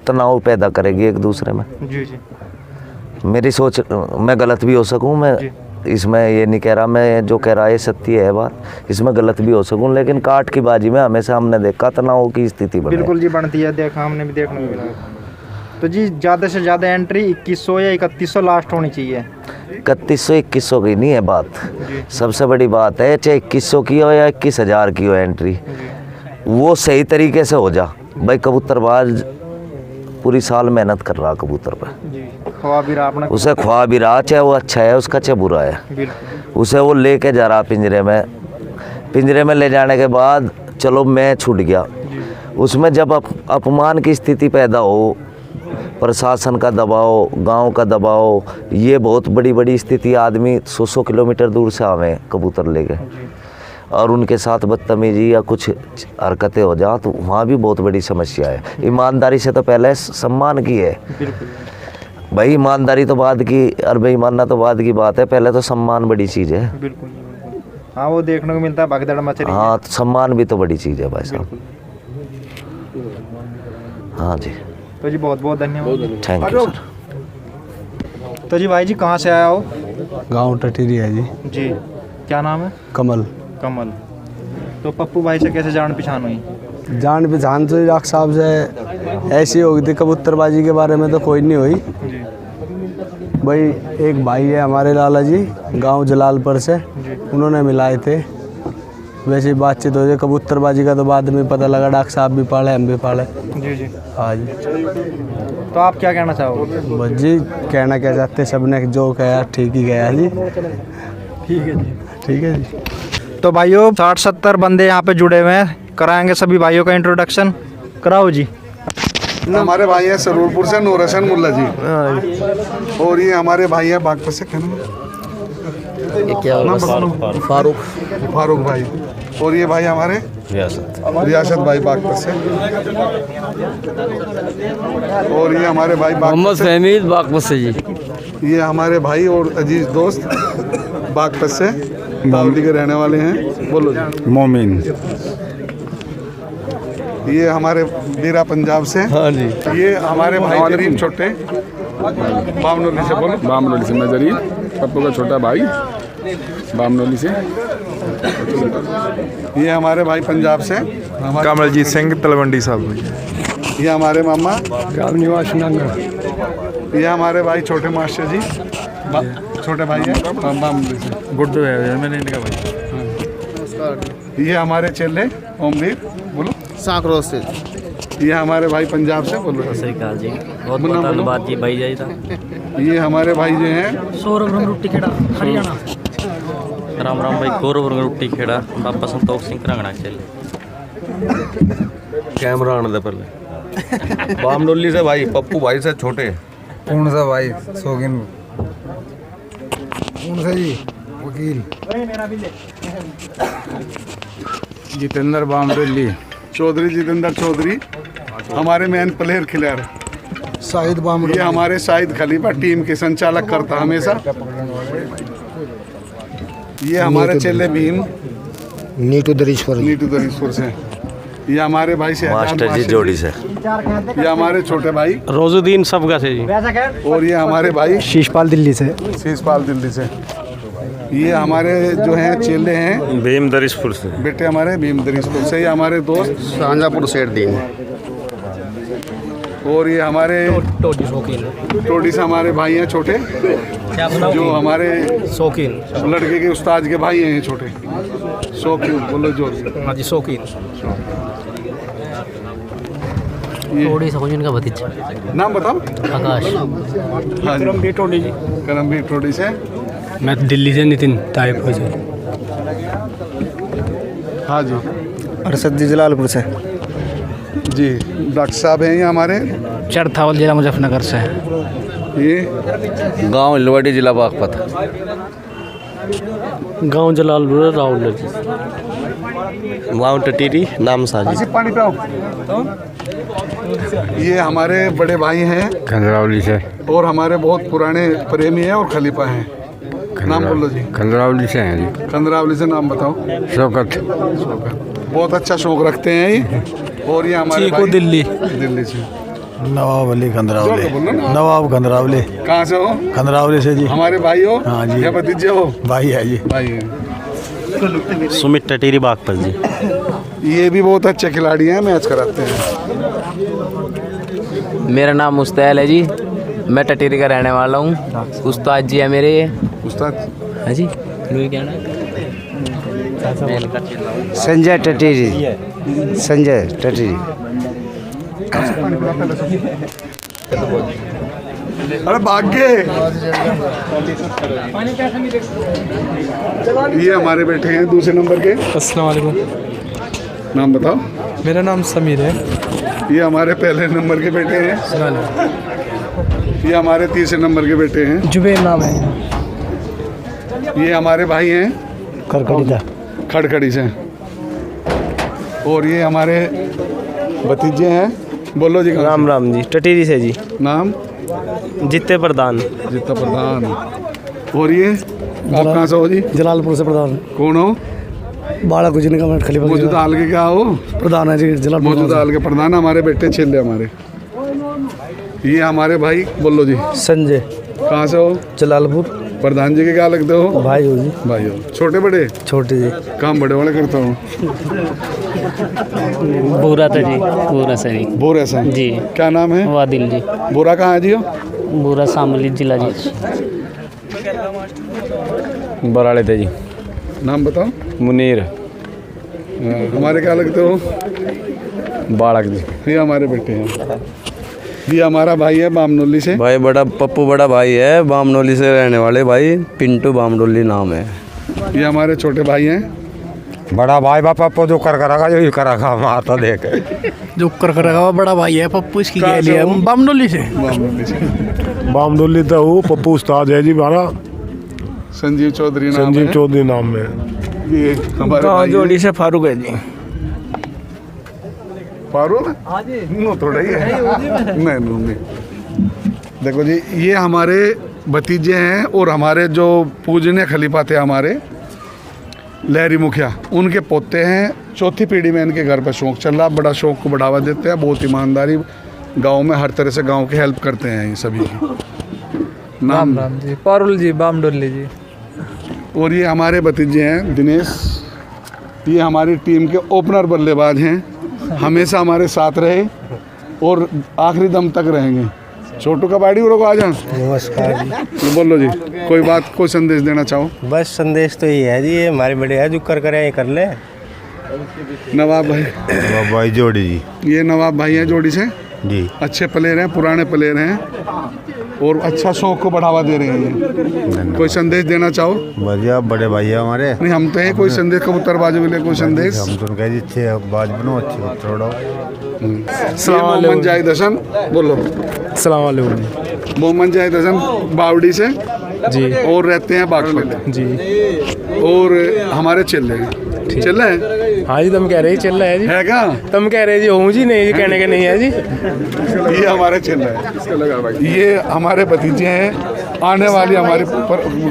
Speaker 10: तनाव पैदा करेगी एक दूसरे में।
Speaker 3: जी जी।
Speaker 10: मेरी सोच, मैं गलत भी हो सकूं, मैं इसमें ये नहीं कह रहा, मैं जो कह रहा है सत्य है बात, इसमें गलत भी हो सकूं, लेकिन काट की बाजी में हमेशा हमने देखा तनाव की स्थिति बने।
Speaker 3: बिल्कुल जी बनती है, देखा हमने भी देखने को मिला। तो जी ज़्यादा से ज़्यादा एंट्री 2100 या 3100 लास्ट होनी चाहिए।
Speaker 10: 3100-2100 की नहीं है बात, सबसे बड़ी बात है चाहे 2100 की हो या 21,000 की हो एंट्री, वो सही तरीके से हो जा। भाई कबूतरबाज पूरी साल मेहनत कर रहा कबूतर पर,
Speaker 3: ख्वाब भी रहा अपना,
Speaker 10: उसे ख्वाब भी रहा, चाहे वो अच्छा है उसका चाहे बुरा है, उसे वो लेके जा रहा पिंजरे में ले जाने के बाद चलो मैं छूट गया, उसमें जब अपमान की स्थिति पैदा हो, प्रशासन का दबाव, गांव का दबाव, ये बहुत बड़ी बड़ी स्थिति, आदमी 100 किलोमीटर दूर से आवे कबूतर लेके और उनके साथ बदतमीजी या कुछ हरकतें हो जाए तो वहाँ भी बहुत बड़ी समस्या है। ईमानदारी से तो पहले सम्मान की है भाई, ईमानदारी तो बाद की और बेईमानना तो बाद की बात है, पहले तो सम्मान बड़ी चीज़ है।
Speaker 3: बिल्कुल। हाँ वो देखने को मिलता है भगदड़ मच रही है।
Speaker 10: हाँ तो सम्मान भी तो बड़ी चीज़ है भाई साहब। हाँ जी।
Speaker 3: तो जी बहुत बहुत धन्यवाद।
Speaker 10: Thank you sir.
Speaker 3: तो जी भाई जी कहाँ से आया हो?
Speaker 13: गांव टटीरी है जी।
Speaker 3: जी क्या नाम है?
Speaker 13: कमल।
Speaker 3: कमल। तो पप्पू भाई से कैसे जान पहचान हुई?
Speaker 13: जान पहचान तो डॉक्टर साहब से ऐसी हो गई थी, कबूतरबाजी के बारे में तो कोई नहीं हुई भाई। एक भाई है हमारे लाला जी गांव जलालपुर से, उन्होंने मिलाए थे, वैसे ही बातचीत हो जाए। कबूतरबाजी का तो बाद में पता लगा, डॉक्टर साहब भी पाले हम भी पाले।
Speaker 3: जी जी।
Speaker 13: हाँ जी।
Speaker 3: तो आप क्या कहना चाहोगे?
Speaker 13: बस जी कहना क्या चाहते, सबने जो कहा ठीक ही कहा जी।
Speaker 3: ठीक है जी।
Speaker 13: ठीक है जी।
Speaker 3: तो भाइयों 60-70 बंदे यहाँ पे जुड़े हुए हैं, कराएंगे सभी भाइयों का इंट्रोडक्शन। कराओ जी।
Speaker 4: हमारे भाई हैं सरूरपुर से नूरहसन मुल्ला जी, और ये हमारे भाई हैं बागपत से, फारूक भाई, और ये भाई हमारे रियासत भाई बागपत से, और ये हमारे भाई
Speaker 14: मोहम्मद फहमीद बागपत से जी।
Speaker 4: ये हमारे भाई और अजीज दोस्त बागपत से बावली के रहने वाले हैं। बोलो जी।
Speaker 15: मोमिन।
Speaker 4: ये हमारे बीरा पंजाब से।
Speaker 15: हाँ जी।
Speaker 4: ये हमारे भाई जरीन छोटे बामनोली से। बोलो।
Speaker 15: बामनोली से मैं जरीन, पप्पू का छोटा भाई बामनोली से।
Speaker 4: ये हमारे भाई पंजाब से
Speaker 15: कमलजीत सिंह तलवंडी साहब।
Speaker 4: ये हमारे मामा
Speaker 2: ग्राम निवास नंगा।
Speaker 4: ये हमारे भाई छोटे मास्टर जी, छोटे भाई हैं गुड्डू है मैंने इनका भाई। ये हमारे चेले ओमवीर बोलो
Speaker 16: सांकरों से।
Speaker 4: ये हमारे भाई पंजाब से बोलो।
Speaker 12: सत श्री अकाल जी, बहुत बहुत धन्यवाद जी भाई जाई था।
Speaker 4: ये हमारे भाई जो हैं
Speaker 6: सौरभ रंगरूटी खेड़ा हरियाणा।
Speaker 12: राम राम भाई, गौरव रंगरूटी खेड़ा बाबा संतोष सिंह रंगना चले।
Speaker 10: कैमरा आने दे पहले। बामडोली से भाई पप्पू भाई से छोटे।
Speaker 16: कौन सा भाई? शौकीन। कौन सा जी? वकील जितेंद्र बामडोली।
Speaker 4: चौधरी जितेंद्र चौधरी हमारे मेन प्लेयर खिलाड़ी।
Speaker 16: शाहिद बामडोली।
Speaker 4: ये हमारे शाहिद खलीफा टीम के संचालक करता हमेशा। ये हमारे चेले भीम
Speaker 16: नीटू
Speaker 4: दरीश्वर से। ये हमारे भाई से
Speaker 10: मास्टर जी जोड़ी से।
Speaker 4: ये हमारे छोटे भाई
Speaker 6: रोजुद्दीन सबका से जी।
Speaker 4: और ये हमारे भाई
Speaker 16: शीशपाल दिल्ली से।
Speaker 4: से। ये हमारे जो हैं चेले हैं
Speaker 10: भीम दरिशपुर से।
Speaker 4: बेटे हमारे भीम दरीश्वर से। ये हमारे दोस्त
Speaker 11: शाहजहाँपुर सेठ दीन।
Speaker 4: और ये हमारे टोडी से हमारे भाई हैं छोटे, जो हमारे
Speaker 6: शौकीन
Speaker 4: लड़के के उस्ताद के भाई हैं छोटे। शौकीन बोलो जोर से।
Speaker 6: हाँ जी शौकीन।
Speaker 12: थोड़ी सकुन का भतीजा
Speaker 4: नाम बताओ।
Speaker 12: आकाश।
Speaker 4: हाँ जी
Speaker 6: टोडी जी।
Speaker 4: करमबीर टोडी से।
Speaker 6: मैं दिल्ली से नितिन ताइब हो जी।
Speaker 4: हाँ जी
Speaker 16: अरशद जी जलालपुर से।
Speaker 4: जी डॉक्टर साहब हैं ये हमारे
Speaker 6: चरथावल जिला मुजफ्फरनगर से।
Speaker 4: ये
Speaker 10: गांव लवाड़ी जिला बागपत।
Speaker 6: गांव जलालपुर राउल जी।
Speaker 10: गांव टटीरी नाम साजी।
Speaker 4: पानी पिलाओ। ये हमारे बड़े भाई हैं
Speaker 16: खंजरावली से।
Speaker 4: और हमारे बहुत पुराने प्रेमी हैं और खलीफा हैं। नाम बोलो जी।
Speaker 16: खंजरावली से हैं जी।
Speaker 4: खंदरावली से। नाम बताओ।
Speaker 16: शौकत।
Speaker 4: बहुत अच्छा शौक रखते हैं ये। और ये हमारे भाई दिल्ली से।
Speaker 16: नवाब अली खंजरावली। नवाब खंजरावली।
Speaker 4: कहाँ से हो?
Speaker 16: खंजरावली से जी।
Speaker 4: हमारे भाई हो?
Speaker 16: हाँ जी।
Speaker 4: या भतीजे हो?
Speaker 16: भाई है जी।
Speaker 4: भाई है।
Speaker 12: सुमित टटीरी बागपत जी।
Speaker 4: ये भी बहुत अच्छे खिलाड़ी हैं, मैच कराते हैं।
Speaker 17: मेरा नाम मुस्तैल है जी, मैं टटीरी का रहने वाला हूँ। उस्ताद जी है मेरे ये।
Speaker 4: उस्ताद
Speaker 17: है जी। संजय टटीरी। संजय टटीरी।
Speaker 4: अरे भाग्य। ये हमारे बैठे हैं दूसरे नंबर के।
Speaker 6: अस्सलाम वालेकुम।
Speaker 4: नाम बताओ।
Speaker 6: मेरा नाम समीर है।
Speaker 4: ये हमारे पहले नंबर के बेटे हैं। ये हमारे तीसरे नंबर के बेटे हैं।
Speaker 6: जुबेर नाम है।
Speaker 4: ये हमारे भाई हैं खड़खड़ी से। और ये हमारे भतीजे हैं। बोलो जी।
Speaker 6: राम राम जी, टटीरी से जी।
Speaker 4: नाम
Speaker 6: जित्ते प्रधान।
Speaker 4: जित्ता प्रधान। और ये आप कहाँ से हो जी?
Speaker 16: जलालपुर से प्रधान।
Speaker 4: कौन हो?
Speaker 16: बाड़ा गुजरने का खलीफा।
Speaker 4: मौजूदा हाल के क्या हो?
Speaker 16: प्रधान है जी जलालपुर।
Speaker 4: मौजूदा हाल के प्रधान हमारे बेटे चेले हमारे। ये हमारे भाई बोलो जी।
Speaker 16: संजय।
Speaker 4: कहाँ से हो?
Speaker 16: जलालपुर।
Speaker 4: प्रधान जी के क्या लगते हो?
Speaker 16: भाई हो जी।
Speaker 4: भाई हो। छोटे बड़े?
Speaker 16: छोटे जी।
Speaker 4: काम बड़े वाले करता हूँ।
Speaker 12: बोरा था जी। बोरा से नहीं।
Speaker 4: बोरा से
Speaker 12: जी।
Speaker 4: क्या नाम है?
Speaker 12: वादिल जी।
Speaker 4: बोरा कहाँ है जी?
Speaker 12: बोरा शामली जिला जी।
Speaker 10: बराड़े थे जी।
Speaker 4: नाम बताओ।
Speaker 10: मुनीर।
Speaker 4: हमारे क्या लगते हो?
Speaker 10: बाड़क जी।
Speaker 4: ये हमारे बेटे हैं। ये हमारा भाई है बामनोली से।
Speaker 10: भाई बड़ा पप्पू बड़ा भाई है बामनोली से रहने वाले भाई, पिंटू बामनोली नाम है।
Speaker 4: ये हमारे छोटे भाई हैं।
Speaker 16: बड़ा भाई बा पप्पू जो कर करेगा जो ही करेगा माता देख
Speaker 6: जो कर करेगा बड़ा भाई है पप्पू। इसकी क्या लिया? बामडोली से।
Speaker 16: बामडोली तो वो पप्पू उस्ताद है जी हमारा।
Speaker 4: संजीव चौधरी नाम
Speaker 16: संजीव
Speaker 4: है।
Speaker 16: चौधरी नाम में।
Speaker 4: ये हमारे भाई
Speaker 6: जोड़ी से फारूक है जी।
Speaker 4: फारूक नो थोड़ा ही है। नहीं। देखो जी, ये हमारे भतीजे हैं और हमारे जो पूजनीय खलीफा थे हमारे लहरी मुखिया, उनके पोते हैं। चौथी पीढ़ी में इनके घर पर शौक चल रहा। बड़ा शौक को बढ़ावा देते हैं, बहुत ईमानदारी गांव में हर तरह से गांव की हेल्प करते हैं ये सभी की।
Speaker 6: राम राम जी। पारुल जी बामडोली जी।
Speaker 4: और ये हमारे भतीजे हैं दिनेश। ये हमारी टीम के ओपनर बल्लेबाज हैं, हमेशा हमारे साथ रहे और आखिरी दम तक रहेंगे। छोटू का बाड़ी लोग आ जाओ।
Speaker 18: नमस्कार जी।
Speaker 4: बोलो जी, कोई बात, कोई संदेश देना चाहो?
Speaker 18: बस संदेश तो ये है जी, ये हमारे बड़े है जो करे ये कर ले।
Speaker 4: नवाब भाई,
Speaker 16: भाई जोड़ी जी,
Speaker 4: ये नवाब भाई हैं जोड़ी से
Speaker 16: जी,
Speaker 4: अच्छे प्लेयर हैं, पुराने प्लेयर हैं और अच्छा शौक को बढ़ावा दे रहे हैं। कोई संदेश देना चाहो?
Speaker 16: बढ़िया, बड़े भाई है हमारे।
Speaker 4: नहीं, हम तो हैं, कोई संदेश कबूतरबाजों के लिए कोई संदेश?
Speaker 16: हम तो कह अच्छे बाज बनो, अच्छे छोड़ो।
Speaker 4: मोहम्मद जाहिद हसन, बोलो।
Speaker 19: अस्सलाम वालेकुम।
Speaker 4: मोहम्मद जाहिद हसन बावड़ी से
Speaker 19: जी,
Speaker 4: और रहते हैं बागपत
Speaker 19: जी,
Speaker 4: और हमारे चल रहे हैं। चल रहे हैं?
Speaker 19: हाँ जी, तुम कह रहे चल रहा है जी।
Speaker 4: है क्या?
Speaker 19: तुम कह रहे जी हूँ जी, नहीं जी कहने के नहीं है जी।
Speaker 4: ये हमारे चल रहा है, ये हमारे भतीजे हैं, आने वाली हमारी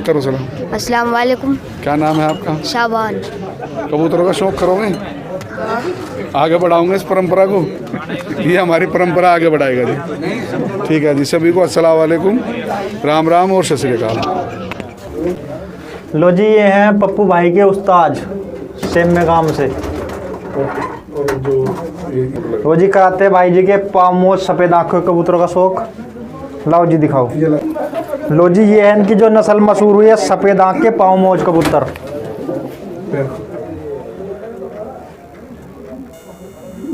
Speaker 4: करो सलाम।
Speaker 20: अस्सलाम वालेकुम।
Speaker 4: क्या नाम है आपका?
Speaker 20: शाबान।
Speaker 4: कबूतरों का शौक करोगे? आगे बढ़ाओगे इस परंपरा को? ये हमारी परंपरा आगे बढ़ाएगा जी। ठीक है जी, सभी को अस्सलाम वालेकुम, राम राम और सत श्री अकाल।
Speaker 3: लो जी, ये हैं पप्पू भाई के उस्ताद सेम में गांव से। वो जी कराते भाई जी के पामोज सफ़ेद आँखों कबूतरों का शौक। लाओ जी दिखाओ। लो जी, ये है इनकी जो नस्ल मशहूर हुई है, सफ़ेद आँख के पामोज कबूतर।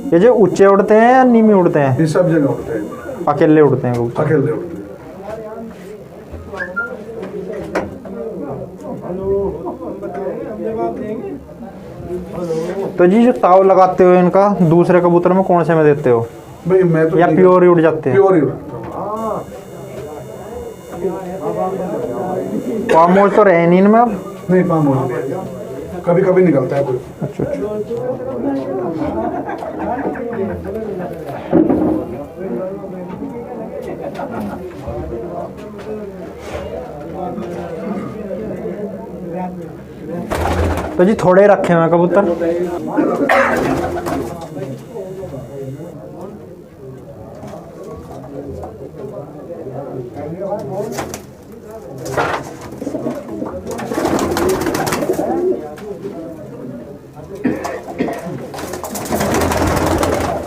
Speaker 3: ये जो ऊंचे उड़ते हैं या नीमी उड़ते हैं?
Speaker 4: ये सब जगह उड़ते हैं,
Speaker 3: अकेले उड़ते हैं कबूतर।
Speaker 4: अकेले उड़ते हैं।
Speaker 3: तो जी, जो ताव लगाते हो इनका दूसरे कबूतर में कौन से में देते हो?
Speaker 4: भाई मैं तो
Speaker 3: या प्योर ही उड़ जाते हैं?
Speaker 4: प्योर ही उड़ता हूँ।
Speaker 3: पामोज तो रहे नहीं इनमें अब?
Speaker 4: नहीं, पामोज कभी कभी निकलता है कोई।
Speaker 3: अच्छा अच्छा। तो जी थोड़े रखे हुए हैं कबूतर।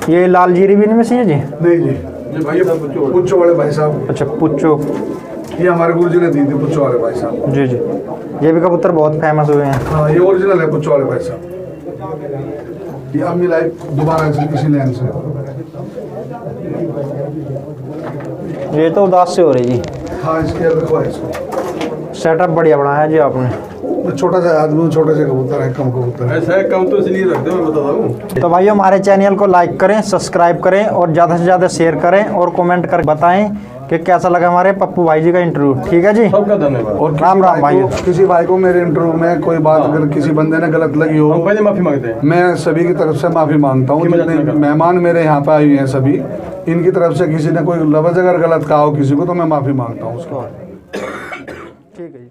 Speaker 3: ये लाल जीरी भी इनमें से है जी?
Speaker 4: नहीं जी, ये भाई पुच्चो वाले भाई साहब।
Speaker 3: अच्छा, पुच्चो।
Speaker 4: ये हमारे गुरुजी ने दी थी, पुच्चो वाले भाई साहब।
Speaker 3: जी जी, ये भी कबूतर बहुत फेमस हुए हैं।
Speaker 4: हाँ, ये ओरिजिनल है पुच्चो वाले भाई साहब। ये अब मिला दोबारा से किसी लैंड से।
Speaker 3: ये तो उदास से हो रही जी।
Speaker 4: हाँ, इसके रखवा है इसको।
Speaker 3: सेटअप बढ़िया बनाया जी आपने।
Speaker 4: छोटा सा आदमी, छोटे से कबूतर है, कम कबूतर है।
Speaker 15: ऐसा है कम तो इसलिए रखते हैं, मैं बता दूँ।
Speaker 3: तो भाइयों, हमारे चैनल को लाइक करें, सब्सक्राइब करें और ज़्यादा से ज़्यादा शेयर करें और कमेंट कर बताएं कि कैसा लगा हमारे पप्पू भाई जी का इंटरव्यू। ठीक है जी,
Speaker 15: सबका धन्यवाद।
Speaker 4: और
Speaker 3: राम राम भाई।
Speaker 4: किसी भाई को मेरे इंटरव्यू में कोई बात अगर किसी बंदे ने गलत लगी हो,
Speaker 15: हम पहले माफी मांगते हैं।
Speaker 4: मैं सभी की तरफ से माफी मांगता हूँ। जितने मेहमान मेरे यहाँ पे आए हुए हैं सभी, इनकी तरफ से किसी ने कोई लफ्ज़ अगर गलत कहा हो किसी को, तो मैं माफी मांगता हूँ उसका।
Speaker 3: ठीक है जी।